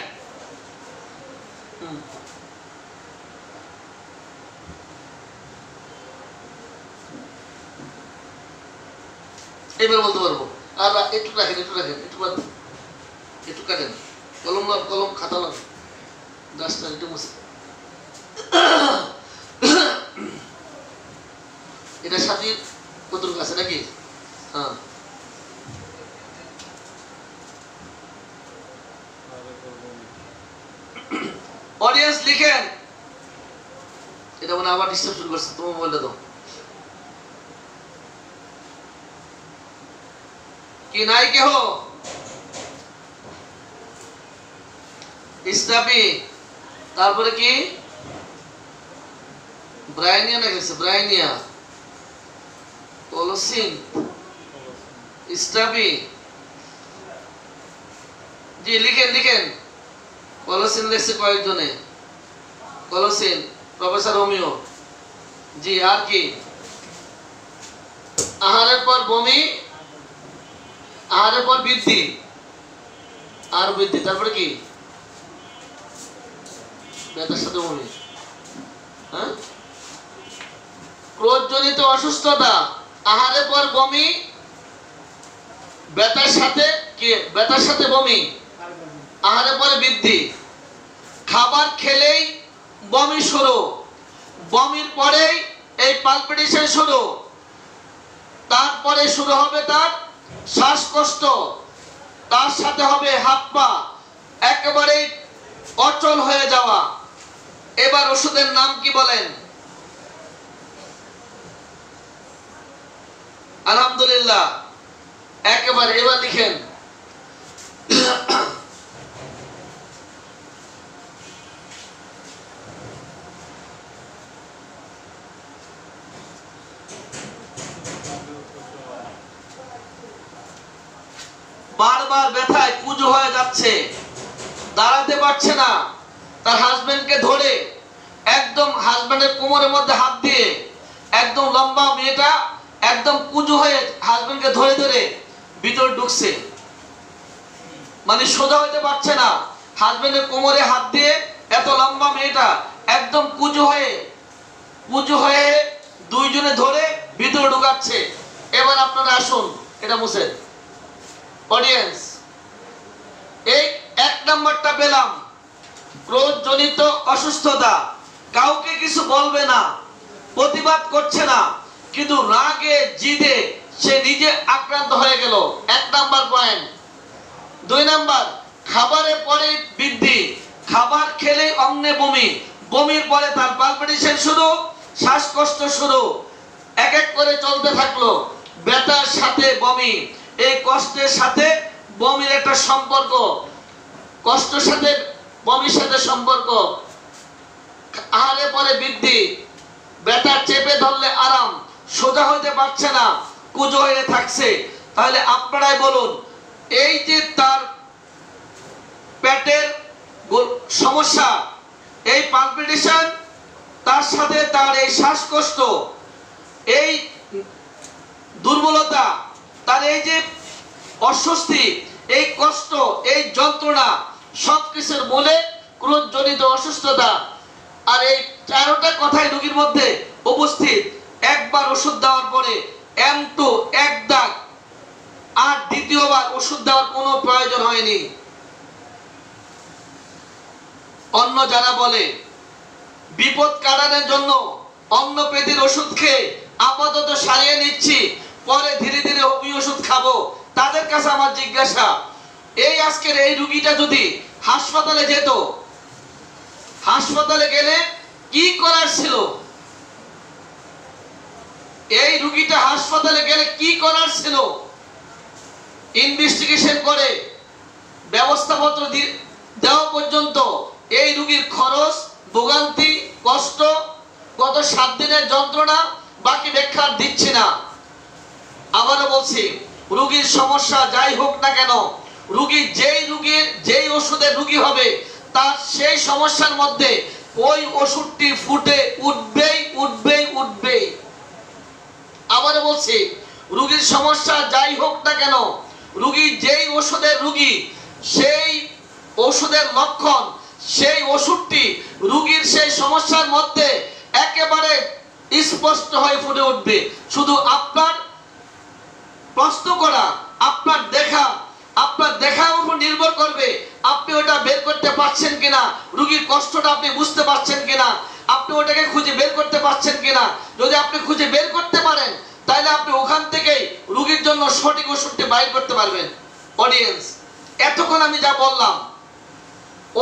এবার বলতে পারবো। আর একটু রাখেন, একটু রাখেন, একটু কাটেন। কলম লাভ, কলম খাতা লাভ, গাছটা একটু মুছে। এটা সাথীর কতটুকু আছে নাকি? হ্যাঁ, অডিয়েন্স লিখেন। এটা মানে আবার ডিস্টার্ব শুরু করছে, তোমার মোবাইলটা দাও। কি নাই কেহ? ইসলামী, তারপরে কি ব্রাইনিয়া না গেছে, ব্রাইনিয়া, কলসিন, ইসলামী। জি লিখেন, লিখেন। কলসিন লিখছে কয়েকজনে। কলসিন, প্রফেসর হোমিও। জি, আর কি? আহারের পর বমি, আহারের পর বৃদ্ধি, আর বৃদ্ধি, তারপরে কি? ব্যথার সাথে বমি। হ্যাঁ, ক্রোধজনিত অসুস্থতা, আহারের পর বমি, ব্যথার সাথে কি? ব্যথার সাথে বমি, আহারের পরে বৃদ্ধি। খাবার খেলেই বমি শুরু, বমির পরেই এই পালপিটেশন শুরু, তারপরে শুরু হবে তার শ্বাসকষ্ট, তার সাথে হবে হাত পা একেবারে অচল হয়ে যাওয়া। এবার ওষুধের নাম কি বলেন? আলহামদুলিল্লাহ, একেবারে এবার লিখেন। বারবার ব্যথায় কুঁজো হয়ে যাচ্ছে, দাঁড়াতে পারছে না, তার হাজবেন্ডকে ধরে একদম হাজবেন্ডের কোমরের মধ্যে হাত দিয়ে, একদম লম্বা মেয়েটা একদম কুঁজো হয়ে হাজবেন্ডকে ধরে ধরে ভিতর ঢুকছে, মানে সোজা হইতে পারছে না, হাজবেন্ডের কোমরে হাত দিয়ে এত লম্বা মেয়েটা একদম কুঁজো হয়ে দুইজনে ধরে ভিতরে ঢুকাচ্ছে। এবার আপনারা আসুন, এটা মুছে অডিয়েন্স, এই এক নাম্বারটা পেলাম, ক্রোধজনিত অসুস্থতা, কাউকে কিছু বলবে না, প্রতিবাদ করছে না, কিন্তু রাগে জিদে সে নিজে আক্রান্ত হয়ে গেল, এক নাম্বার পয়েন্ট। দুই নাম্বার, খাবারের পরে বৃদ্ধি, খাবার খেলে অন্নে বমি, বমির পরে তার পালপিটেশন শুরু, শ্বাসকষ্ট শুরু, এক এক করে চলতে থাকলো। ব্যথার সাথে বমি, এই কষ্টের সাথে বমির একটা সম্পর্ক, কষ্টের সাথে বমির সাথে সম্পর্ক। আহারে পরে বৃদ্ধি, ব্যথা চেপে ধরলে আরাম, সোজা হইতে পারছে না, কুঁজো হয়ে থাকছে। তাহলে আপনারাই বলুন, এই যে তার পেটের সমস্যা, এই পালপিটেশন, তার সাথে তার এই শ্বাসকষ্ট, এই দুর্বলতা, তার এই যে অস্বস্তি, এই কষ্ট, এই যন্ত্রণা, সবকিছুর মূলে ক্রোধজনিত অসুস্থতা। আর এই চারোটা কথাই রোগীর মধ্যে উপস্থিত। একবার ওষুধ দেওয়ার পরে M2 এক দাগ, আর দ্বিতীয়বার ওষুধ দেওয়ার কোনো প্রয়োজন হয়নি। অন্য যারা বলে বিপদ কাটানোর জন্য অন্য পেটির ওষুধ খেয়ে আপাতত সারিয়ে নিচ্ছি, পরে ধীরে ধীরে হোমিও ওষুধ খাবো, তাদের কাছে আমার জিজ্ঞাসা, এই আজকের এই রোগীটা যদি হাসপাতালে যেত, হাসপাতালে গেলে কি করার ছিল? এই রোগীটা হাসপাতালে গেলে কি করার ছিল? ইনভেস্টিগেশন করে ব্যবস্থাপত্র দেওয়া পর্যন্ত এই রোগীর খরচ, ভোগান্তি, কষ্ট, গত 7 দিনের যন্ত্রণা বাকি ব্যাখ্যা দিচ্ছি না। আবারও বলছি, রোগীর সমস্যা যাই হোক না কেন, রোগীর যেই ওষুধের রোগী হবে, তার সেই সমস্যার মধ্যে ওই ওষুধটি ফুটে উঠবেই। আবারও বলছি, রোগীর সমস্যা যাই হোক না কেন, রোগী যেই ওষুধের রোগী, সেই ওষুধের লক্ষণ, সেই ওষুধটি রোগীর সেই সমস্যার মধ্যে একেবারে স্পষ্ট হয়ে ফুটে উঠবে। শুধু আপনার প্রশ্ন করা, আপনার দেখার উপর নির্ভর করবে আপনি ওটা বের করতে পারছেন কিনা, রোগীর কষ্টটা আপনি বুঝতে পারছেন কিনা, আপনি ওটাকে খুঁজে বের করতে পারছেন কিনা। যদি আপনি খুঁজে বের করতে পারেন, তাহলে আপনি ওখান থেকেই রোগীর জন্য সঠিক ওষুধটি বাইর করতে পারবেন। অডিয়েন্স, এতক্ষণ আমি যা বললাম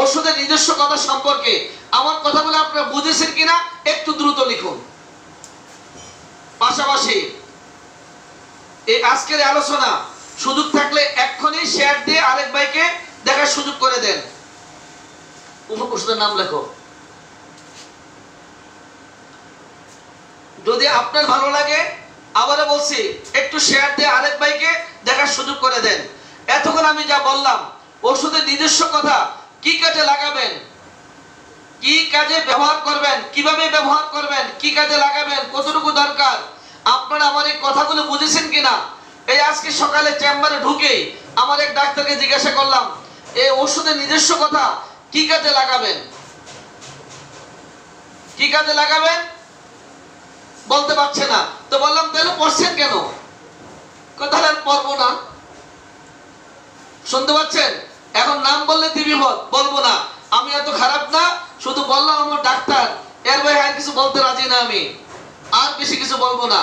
ওষুধের নিজস্ব কথা সম্পর্কে, আমার কথাগুলো আপনারা বুঝেছেন কিনা একটু দ্রুত লিখুন। পাশাপাশি এই আজকের আলোচনা সুযোগ থাকলে এক্ষুনি শেয়ার দিয়ে আরেক ভাইকে দেখার সুযোগ করে দেন। ওষুধের নাম লেখো। যদি আপনার ভালো লাগে, আবারও বলছি, একটু শেয়ার দিয়ে আরেক ভাইকে দেখার সুযোগ করে দেন। এতক্ষণ আমি যা বললাম ওষুধের নিজস্ব কথা, কি কাজে লাগাবেন, কি কাজে ব্যবহার করবেন, কিভাবে ব্যবহার করবেন, কি কাজে লাগাবেন, কতটুকু দরকার, আপনারা আমার এই কথাগুলো বুঝেছেন কিনা? এই আজকে সকালে চেম্বারে ঢুকে আমার এক ডাক্তারকে জিজ্ঞাসা করলাম এই ওষুধের নিজস্ব কথা, কি কাজে লাগাবেন, কি কাজে লাগাবেন বলতে পারছে না। তো বললাম তাহলে পড়ছেন কেন? তাহলে আর পড়বো না। শুনতে পাচ্ছেন? এখন নাম বললে বিপদ, বলবো না। আমি এত খারাপ না, শুধু বললাম আমার ডাক্তার, এর ভাই আর কিছু বলতে রাজি না, আমি আর বেশি কিছু বলবো না।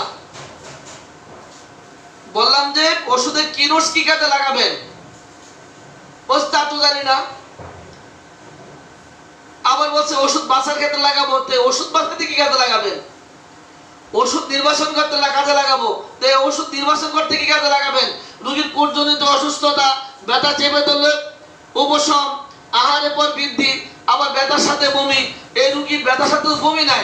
বললাম যে ওষুধের কি নোটস কি কাজে লাগাবেন, তা তো জানি না। আবার বলছে ওষুধ বাঁচার ক্ষেত্রে লাগাবো, তো ওষুধ বাঁচাতে কি কাজে লাগাবেন? ওষুধ নির্বাচন করতে কাজে লাগাবো, তো ওষুধ নির্বাচন করতে কি কাজে লাগাবেন? রোগীর কোষজনিত অসুস্থতা, ব্যথা চেপে ধরলে উপশম, আহারের পর বৃদ্ধি, আবার ব্যথার সাথে বমি। এই রোগীর ব্যথার সাথে বমি নাই,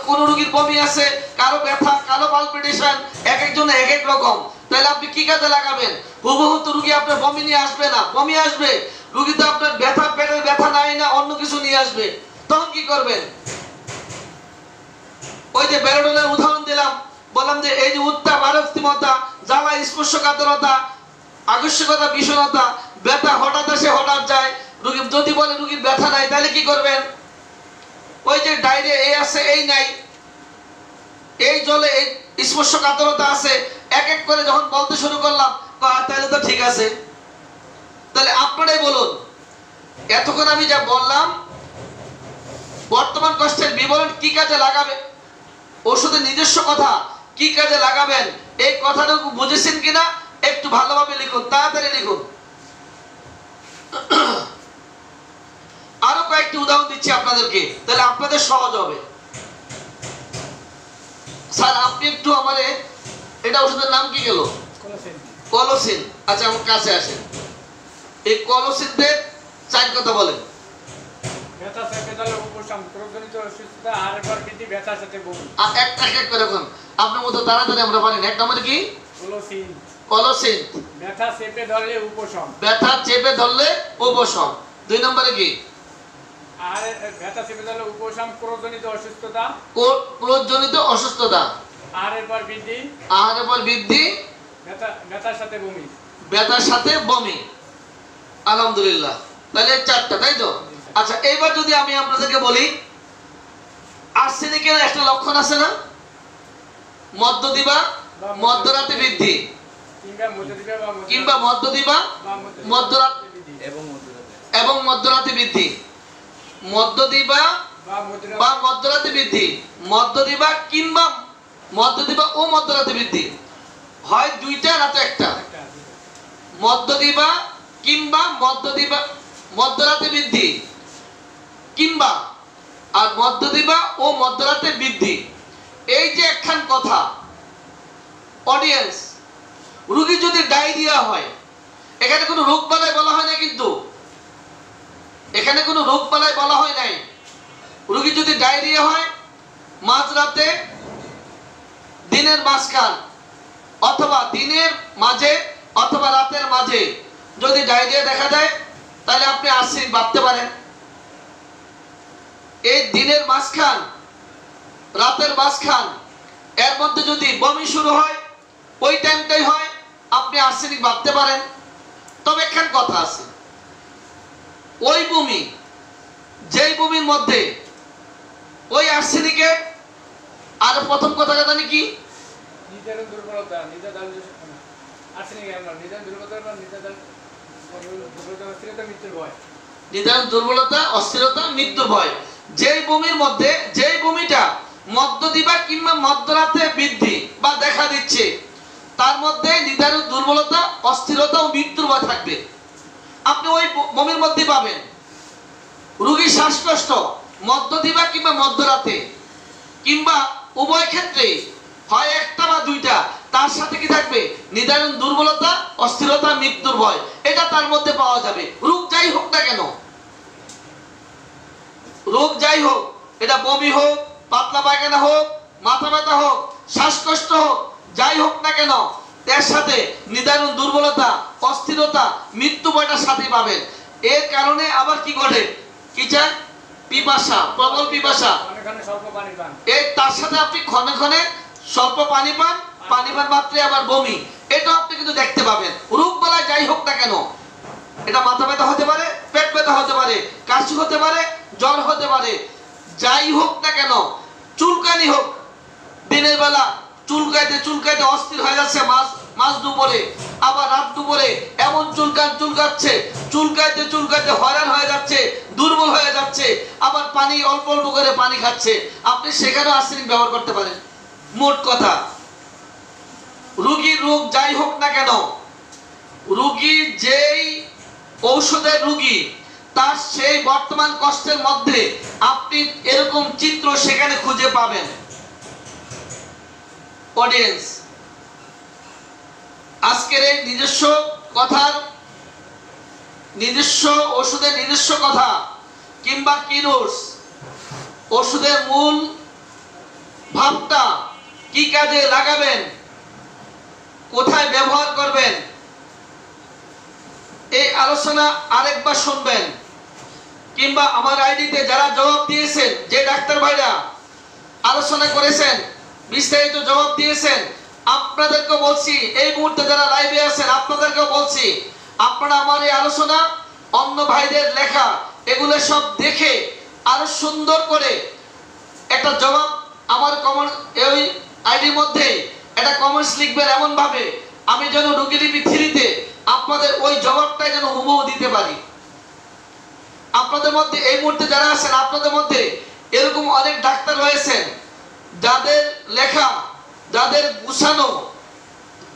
কোন রোগীর বমি আছে, কারো ব্যথা, কারো পালপিটেশন, এক একজনের এক এক রকম। তাহলে আপনি কি কাজে লাগাবেন? হুবহু তো রোগী আপনার বমি নিয়ে আসবে না, বমি আসবে। রোগী তো আপনার ব্যথা, পেটের ব্যথা নাই না, অন্য কিছু নিয়ে আসবে। তখন কি করবেন? ওই যে ব্যারোডনের উদাহরণ দিলাম, বললাম যে এই যে উত্তাপ, আরক্তিমতা, জ্বালা, স্পর্শকাতরতা, আকস্মিকতা, বিষণতা, ব্যথা হঠাৎ আসে হঠাৎ যায়। রোগী যদি বলে রোগীর ব্যথা নাই, তাহলে কি করবেন? ওই যে ডায়রিয়া এই আছে এই নাই, এই জলে এই স্পর্শকাতরতা আছে, এক এক করে যখন বলতে শুরু করলাম, তাহলে তো ঠিক আছে। তাহলে আপনারাই বলুন, এতক্ষণ আমি যা বললাম বর্তমান কষ্টের বিবরণ কি কাজে লাগাবে, ওষুধের নিজস্ব কথা কি কাজে লাগাবেন, এই কথাটুকু বুঝেছেন কিনা একটু ভালোভাবে লিখুন, তাড়াতাড়ি লিখুন। আরো কয়েকটি উদাহরণ দিচ্ছি আপনাদেরকে, তাহলে আপনাদের সহজ হবে। স্যার আপনি একটু আমারে, এটা ওষুধের নাম কি গেল? কলোসিন। আচ্ছা আমার কাছে আসেন, এই কলোসিনদের চার কথা বলেন। ব্যথা চেপে ধরলে উপশম, কোষজনিত অসুস্থতা, আহারের পর বৃদ্ধি, ব্যথার সাথে বমি। এক করে এখন আপনার মতো তাড়াতাড়ি আমরা পারি না। এক নম্বরে কি? কলোসিন। কলোসিন, ব্যথা চেপে ধরলে উপশম। ব্যথা চেপে ধরলে উপশম। দুই নম্বরে কি? আর ব্যথা চেপে ধরলে উপশম, কোষজনিত অসুস্থতা, কোষজনিত অসুস্থতা, আহারের পর বৃদ্ধি, আহারের পর বৃদ্ধি, ব্যথার সাথে বমি। ব্যথার সাথে বমি। আলহামদুলিল্লাহ, তাহলে চারটা, তাই তো? আচ্ছা এইবার যদি আমি আপনাদেরকে বলি, আর্সেনিকের একটা লক্ষণ আছে না, মদ্য দিবা, মধ্যরাতে বৃদ্ধি, কিংবা মদ্য দিবা, মধ্যরাতে এবং মধ্যরাতে বৃদ্ধি, মদ্য দিবা বা মধ্যরাতে বৃদ্ধি, মদ্য দিবা কিংবা মদ্য দিবা ও মধ্যরাতে বৃদ্ধি, হয় দুইটা না তো একটা। মদ্য দিবা কিংবা মদ্য দিবা, মধ্যরাতে বৃদ্ধি কিংবা, আর মদ্য দিবা ও মধ্যরাতে বৃদ্ধি। এই যে একখান কথা অডিয়েন্স, রোগী যদি ডায়রিয়া হয়, এখানে কোনো রোগ বালাই বলা হয় না, কিন্তু এখানে কোনো রোগ বালাই বলা হয় নাই। রোগী যদি ডায়রিয়া হয় মাঝরাতে, দিনের মাঝখান, অথবা দিনের মাঝে অথবা রাতের মাঝে যদি ডায়রিয়া দেখা দেয়, তাহলে আপনি আর্সেনিক ভাবতে পারেন। এই দিনের মাঝখান, রাতের মাঝখান, এর মধ্যে যদি বমি শুরু হয়, ওই টাইমটাই হয়, আপনি আর্সেনিক ভাবতে পারেন। তবে একখান কথা আছে, ওই বমি, যেই বমির মধ্যে ওই আর্সেনিকের, আর প্রথম কথাটা জানি কি? নিদারুণ দুর্বলতা, নিদারুণ দুর্বলতা, অস্থিরতা, মৃত্যুর ভয়। যেই বমির মধ্যে, যেই বমিটা মদ্য দিবা কিংবা মধ্যরাতে বৃদ্ধি বা দেখা দিচ্ছে, তার মধ্যে নিদারুণ দুর্বলতা, অস্থিরতা ও মৃত্যুর ভয় থাকবে। আপনি ওই বমির মধ্যে পাবেন। রোগীর শ্বাসকষ্ট মদ্য দিবা কিংবা মধ্যরাতে, কিংবা উভয় ক্ষেত্রে, হয় একটা বা দুইটা, তার সাথে কি থাকবে? নিদারুণ দুর্বলতা, অস্থিরতা, মৃত্যুর ভয়। এটা তার মধ্যে পাওয়া যাবে। রোগ যাই হোক না কেন, রোগ যাই হোক, এটা বমি হোক, পাতলা পায়খানা হোক, মাথা ব্যথা হোক, শ্বাসকষ্ট হোক, যাই হোক না কেন, এর সাথে নিদারুণ দুর্বলতা, অস্থিরতা, মৃত্যু ভয়টার সাথে পাবেন। এর কারণে আবার কি ঘটে? কি চায়? পিপাসা, প্রবল পিপাসা, অনেকখানে স্বল্প পানি পান। এই তার সাথে আপনি ক্ষণে ক্ষণে স্বল্প পানি পান, পানি পান মাত্রে আবার বমি, এটা আপনি কিন্তু দেখতে পাবেন। রোগ বলা যাই হোক না কেন, এটা মাথা ব্যথা হতে পারে, পেট ব্যথা হতে পারে, কাশি হতে পারে, জ্বর হতে পারে, যাই হোক না কেন, চুলকানি হোক, দিনের বেলা চুলকাইতে অস্থির হয়ে যাচ্ছে মাঝ দুপুরে, আবার রাত দুপুরে এমন চুলকাচ্ছে, চুলকাইতে হয়রান হয়ে যাচ্ছে, দুর্বল হয়ে যাচ্ছে, আবার পানি অল্প অল্প করে পানি খাচ্ছে, আপনি সেখানেও আর্সেনিক ব্যবহার করতে পারেন। মোট কথা, রোগীর রোগ যাই হোক না কেন, রোগী যেই ঔষধের রোগী, তার সেই বর্তমান কষ্টের মধ্যে আপনি এরকম চিত্র সেখানে খুঁজে পাবেন। অডিয়েন্স, আজকের এই নিজস্ব ওষুধের নিজস্ব কথা কিংবা কিনোস, ওষুধের মূল ভাবটা কি কাজে লাগাবেন, কোথায় ব্যবহার করবেন, এই আলোচনা আরেকবার শুনবেন, কিংবা আমার আইডিতে যারা জবাব দিয়েছেন, যে ডাক্তার ভাইরা আলোচনা করেছেন, বিস্তারিত জবাব দিয়েছেন, আপনাদেরকে বলছি, এই মুহূর্তে যারা লাইভে আছেন আপনাদেরকে বলছি, আপনারা আমার এই আলোচনা, অন্য ভাইদের লেখা, এগুলো সব দেখে আরো সুন্দর করে একটা জবাব আমার কমেন্ট, এই আইডির মধ্যে একটা কমেন্টস লিখবেন, এমন ভাবে আমি যেন রোগীলিপি 3-তে আপনাদের ওই জবাবটাই যেন হুবহু দিতে পারি। আপনাদের মধ্যে এই মুহূর্তে যারা আছেন, আপনাদের মধ্যে এরকম অনেক ডাক্তার রয়েছেন যাদের লেখা, যাদের গুছানো,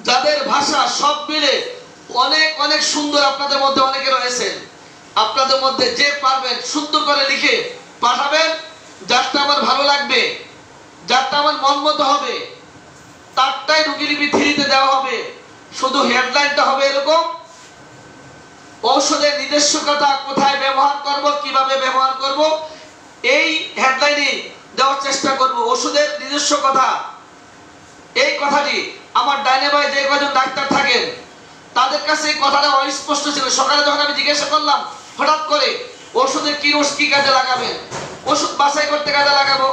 যাদের ভাষা সব মিলে অনেক অনেক সুন্দর, আপনাদের মধ্যে অনেকে রয়েছেন। আপনাদের মধ্যে যে পারবেন সুন্দর করে লিখে পাঠাবেন, যারটা আমার ভালো লাগবে, যারটা আমার মন মতো হবে, তারটাই রোগীলিপি 3-তে দেওয়া হবে। শুধু হেডলাইনটা হবে এরকম, ঔষধের নিজস্ব কথা, কোথায় ব্যবহার করব, কিভাবে ব্যবহার করব, এই হেডলাইনে দেওয়ার চেষ্টা করব। ওষুধের নিজস্ব কথা, এই কথাটি আমার ডাইনে ভাই যে কজন ডাক্তার থাকেন তাদের কাছে এই কথাটা অস্পষ্ট ছিল। সকালে যখন আমি জিজ্ঞাসা করলাম হঠাৎ করে ওষুধের কিনোস কি কাজে লাগাবেন, ওষুধ বাছাই করতে কাজে লাগাবো,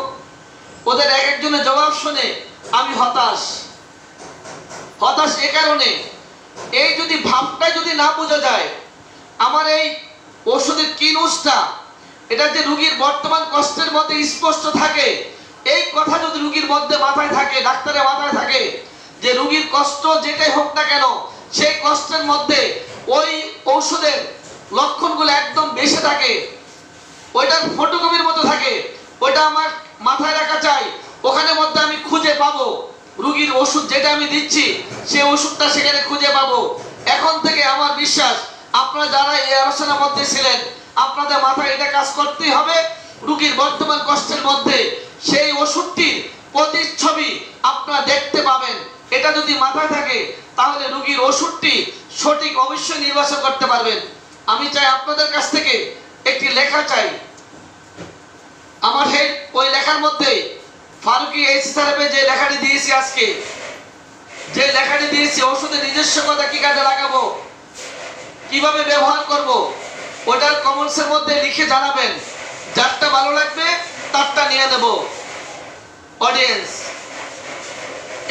ওদের এক একজনের জবাব শুনে আমি হতাশ এ কারণে, এই যদি ভাবটাই যদি না বোঝা যায়, আমার এই ওষুধের কিনোসটা, এটা যে রোগীর বর্তমান কষ্টের মধ্যে স্পষ্ট থাকে, এই কথা যদি রোগীর মধ্যে মাথায় থাকে, ডাক্তারের মাথায় থাকে, যে রোগীর কষ্ট যেটাই হোক না কেন, সেই কষ্টের মধ্যে ওই ঔষধের লক্ষণগুলো একদম বেশি থাকে, ওইটার ফটোকপির মতো থাকে, ওইটা আমার মাথায় রাখা চাই, ওখানে মধ্যে আমি খুঁজে পাবো রোগীর ওষুধ যেটা আমি দিচ্ছি, সেই ওষুধটা সেখানে খুঁজে পাবো। এখন থেকে আমার বিশ্বাস, আপনারা যারা এই আলোচনার মধ্যে ছিলেন, আপনাদের মাথায় এটা কাজ করতেই হবে, রোগীর বর্তমান কষ্টের মধ্যে সেই ওষুধটির প্রতিচ্ছবি আপনারা দেখতে পাবেন। এটা যদি মাথায় থাকে তাহলে রোগীর ওষুধটি সঠিক অবশ্যই নির্বাচন করতে পারবেন। আমি চাই আপনাদের কাছ থেকে একটি লেখা চাই, আমার ওই লেখার মধ্যে ফারুকি এইচ সাহেবের যে লেখাটি দিয়েছি, আজকে যে লেখাটি দিয়েছি, ওষুধের নিজস্ব কথা কি কাজে লাগাবো, কিভাবে ব্যবহার করব, ওটার কমেন্টসের মধ্যে লিখে জানাবেন, যারটা ভালো লাগবে তারটা নিয়ে নেব। অডিয়েন্স,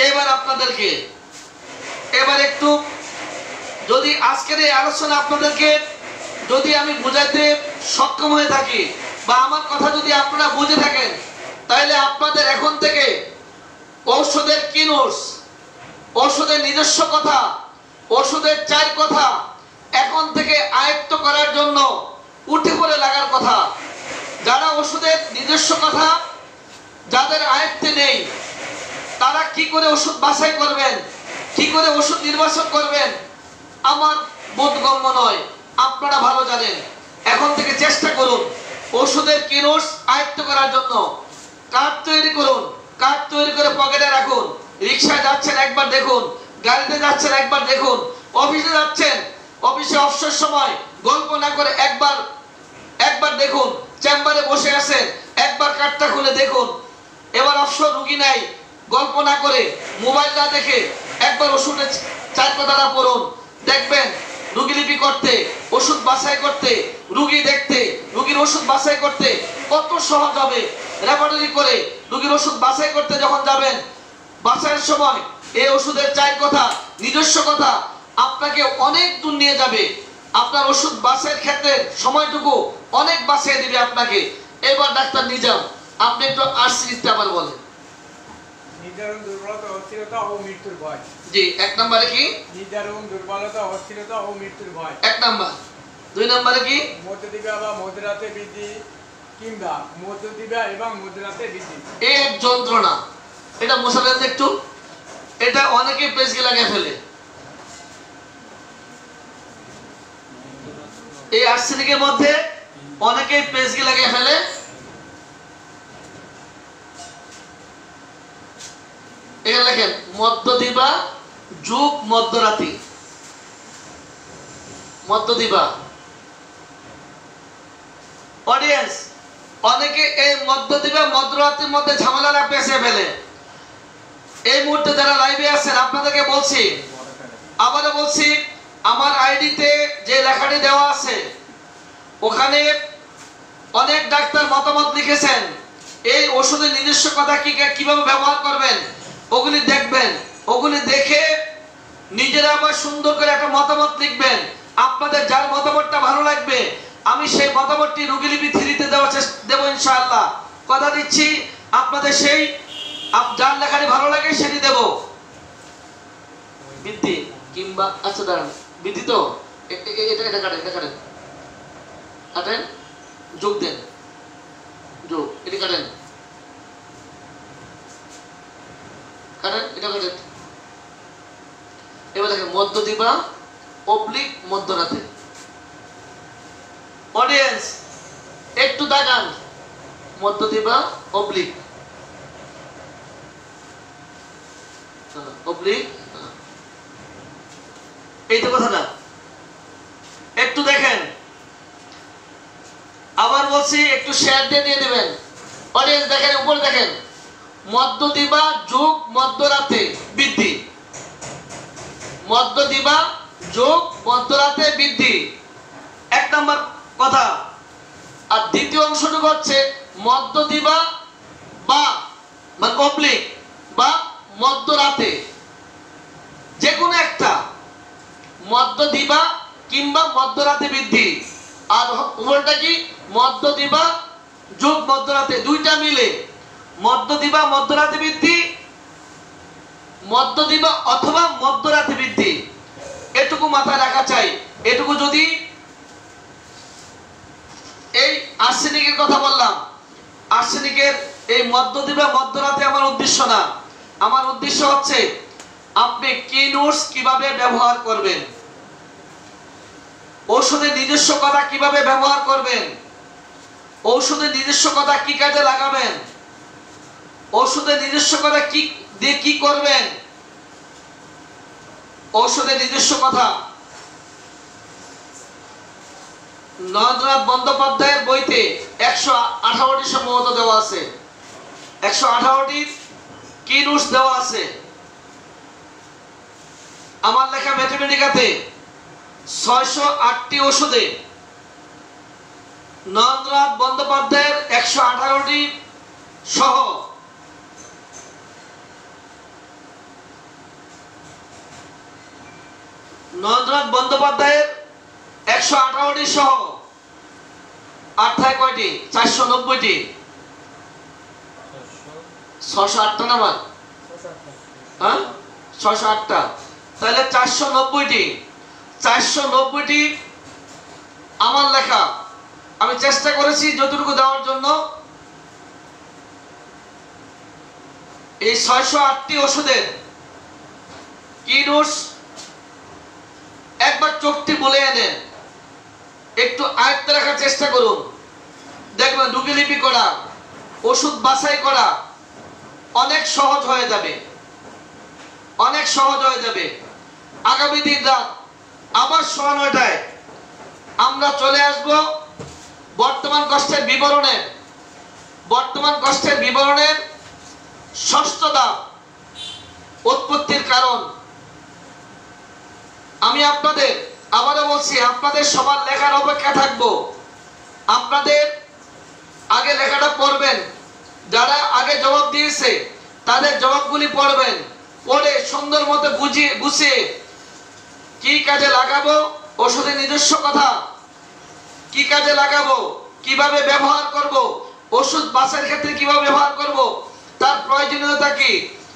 এবার আপনাদেরকে একটু যদি আজকের এই আলোচনা আপনাদেরকে যদি আমি বোঝাতে সক্ষম হয়ে থাকি, বা আমার কথা যদি আপনারা বুঝে থাকেন, তাহলে আপনাদের এখন থেকে ঔষধের কিনোস, ঔষধের নিজস্ব কথা, ওষুধের 4 কথা এখন থেকে আয়ত্ত করার জন্য উঠে পড়ে লাগার কথা। যারা ওষুধের নিজস্ব কথা যাদের আয়ত্তে নেই, তারা কি করে ওষুধ বাছাই করবেন, কি করে ওষুধ নির্বাচন করবেন, আমার বোধগম্য নয়, আপনারা ভালো জানেন। এখন থেকে চেষ্টা করুন ওষুধের কিনোস আয়ত্ত করার জন্য। কার্ড তৈরি করুন, কার্ড তৈরি করে পকেটে রাখুন, রিক্সায় যাচ্ছেন একবার দেখুন, গাড়িতে যাচ্ছেন একবার দেখুন, অফিসে যাচ্ছেন, অফিসে অবসর সময় গল্প না করে একবার দেখুন, চেম্বারে বসে আছেন একবার কার্ডটা খুলে দেখুন। এবার অবসর রুগী নাই, গল্প না করে মোবাইল না দেখে একবার ওষুধের 4 কথাটা পড়ুন, দেখবেন রোগীলিপি করতে, ওষুধ বাছাই করতে, রোগী দেখতে, রোগীর ওষুধ বাছাই করতে কত সহজ হবে। ল্যাবরেটরি করে রোগীর ওষুধ বাছাই করতে যখন যাবেন, বাছাইয়ের সময় এই ওষুধের চাই কথা, নিজস্ব কথা আপনাকে অনেক দূর নিয়ে যাবে। আপনার ওষুধ বাছাইয়ের ক্ষেত্রে সময়টুকু অনেক বাঁচিয়ে দিবে আপনাকে। এবার ডাক্তার নিজাম, আপনি একটু আর্সেনিকটা আবার বলেন। নির্ধারণ, দুর্বলতা, অস্থিরতা ও মৃত্যুর ভয়। জি, এক নম্বরে কি? নির্ধারণ, দুর্বলতা, অস্থিরতা ও মৃত্যুর ভয়। এক নাম্বার। দুই নম্বরে কি? মধ্যদিবা বা মধ্যরাতে বৃদ্ধি কিংবা মধ্যদিবা এবং মধ্যরাতে বৃদ্ধি। এক যন্ত্রণা, এটা মোশালেন একটু। এটা অনেকে পেজকে লাগিয়ে ফেলে। এই আর্সেনিকের মধ্যে অনেকে পেজকে লাগিয়ে ফেলে। এখানে লেখেন মধ্যদিবা যুগ মধ্যরাতি। মধ্যদিবা অডিয়েন্স, অনেকে এই মধ্যদিবা মধ্যরাতের মধ্যে ঝামেলা পেঁচে ফেলে। এই মুহূর্তে যারা লাইভে আছেন আপনাদেরকে বলছি, আবারও বলছি, আমার আইডিতে যে লেখাটি দেওয়া আছে ওখানে অনেক ডাক্তার মতামত লিখেছেন। এই ওষুধের নিজস্ব কথা কিভাবে ব্যবহার করবেন ওগুলি দেখবেন, ওগুলি দেখে নিজেরা আবার সুন্দর করে একটা মতামত লিখবেন। আপনাদের যার মতামতটা ভালো লাগবে আমি সেই মতামতটি রোগীলিপি 3-তে দেবো ইনশাআল্লাহ। কথা দিচ্ছি আপনাদের সেই যার লেখাটি ভালো লাগে সেটি দেব। বৃদ্ধি কিংবা আচ্ছা দাঁড়ান, বৃদ্ধি তো এটা কাটেন, কাটেন, যোগ দেন, যোগ এটি কাটেন, এটা কাটেন। এবার দেখেন মধ্যদিবা অবলিক মধ্যরাতে। অডিয়েন্স একটু তাকান, মধ্যদিবা অবলিক অবলিক, এই তো কথাটা একটু দেখেন। আবার বলছি একটু শেয়ার দিয়ে দেবেন। অডিয়েন্স দেখেন, উপরে দেখেন মধ্যদিবা যোগ মধ্যরাতে বৃদ্ধি। মধ্যদিবা যোগ মধ্যরাতে বৃদ্ধি, এক নম্বর কথা। আর দ্বিতীয় অংশটুকু হচ্ছে মধ্যদিবা বা মানে অবলিক বা মধ্যরাতে, যে কোনো একটা মধ্যদিবা কিংবা মধ্যরাতে বৃদ্ধি। আর উভয়টা কি? মধ্যদিবা যোগ মধ্যরাতে, দুইটা মিলে মধ্যদিবা মধ্যরাতে বৃদ্ধি, মধ্যদিবা অথবা মধ্যরাতে বৃদ্ধি। এটুকু মাথায় রাখা চাই। এটুকু যদি এই আর্সেনিকের কথা বললাম, আর্সেনিকের এই মধ্যদিবা মধ্যরাতে আমার উদ্দেশ্য না। আমার উদ্দেশ্য হচ্ছে আপনি কিনোস কিভাবে ব্যবহার করবেন, ঔষধের নিজস্ব কথা কিভাবে ব্যবহার করবেন, ঔষধের নিজস্ব কথা কি কাজে লাগাবেন, ঔষধের নিজস্ব কথা কি দিয়ে কি করবেন। ঔষধের নিজস্ব কথা নরেন্দ্রনাথ বন্দ্যোপাধ্যায়ের বইতে 118টি সম্ভবত দেওয়া আছে, 118টির কিনোস দেওয়া আছে। আমার লেখা ম্যাথমেটিকাতে 608টি ওষুধে নরেন্দ্রনাথ বন্দ্যোপাধ্যায়ের 118টি সহ নরেন্দ্রনাথ বন্দ্যোপাধ্যায়ের 118টি সহ আটটায় কয়টি? 490টি। 608টা নাম্বার, হ্যাঁ 608টা, তাহলে 490টি। 490টি আমার লেখা। আমি চেষ্টা করেছি যতটুকু দেওয়ার জন্য। এই 608টি ওষুধের কিনোস একবার চোখটি বলে এনেন, একটু আয়ত্তে রাখার চেষ্টা করুন। দেখবেন রোগীলিপি করা, ওষুধ বাছাই করা অনেক সহজ হয়ে যাবে, অনেক সহজ হয়ে যাবে। আগামী দিন রাত আবার 9:30টায় আমরা চলে আসব বর্তমান কষ্টের বিবরণের, বর্তমান কষ্টের বিবরণের 6ষ্ঠ ধাপ, উৎপত্তির কারণ। আমি আপনাদের আবারও বলছি, আপনাদের সবার লেখার অপেক্ষা থাকবো। আপনাদের আগে লেখাটা পড়বেন, যারা আগে জবাব দিয়েছে তাদের জবাবগুলি পড়বেন, পড়ে সুন্দর মতো গুছিয়ে কি কাজে লাগাবো, ওষুধের নিজস্ব কথা, কি কাজে লাগাবো, কিভাবে ব্যবহার করব, ওষুধ বাসের ক্ষেত্রে কিভাবে ব্যবহার করব, তার প্রয়োজনীয়তা কি,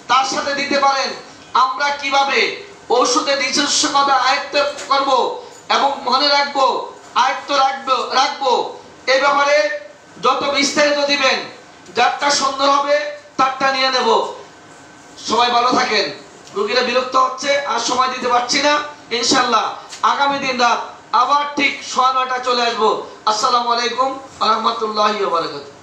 তার সাথে দিতে পারেন আমরা কিভাবে ওষুধের নিজস্ব কথা আয়ত্ত করব এবং মনে রাখবো, আয়ত্ত রাখবো এই ব্যাপারে যত বিস্তারিত দিবেন, যারটা সুন্দর হবে তারটা নিয়ে নেব। সবাই ভালো থাকেন। রোগীরা বিরক্ত হচ্ছে, আর সময় দিতে পারছি না। ইনশাআল্লাহ আগামী দিন রাত আবার ঠিক 9:30 চলে আসবো। আসসালামু আলাইকুম ওয়া রাহমাতুল্লাহি ওয়া বারাকাতুহু।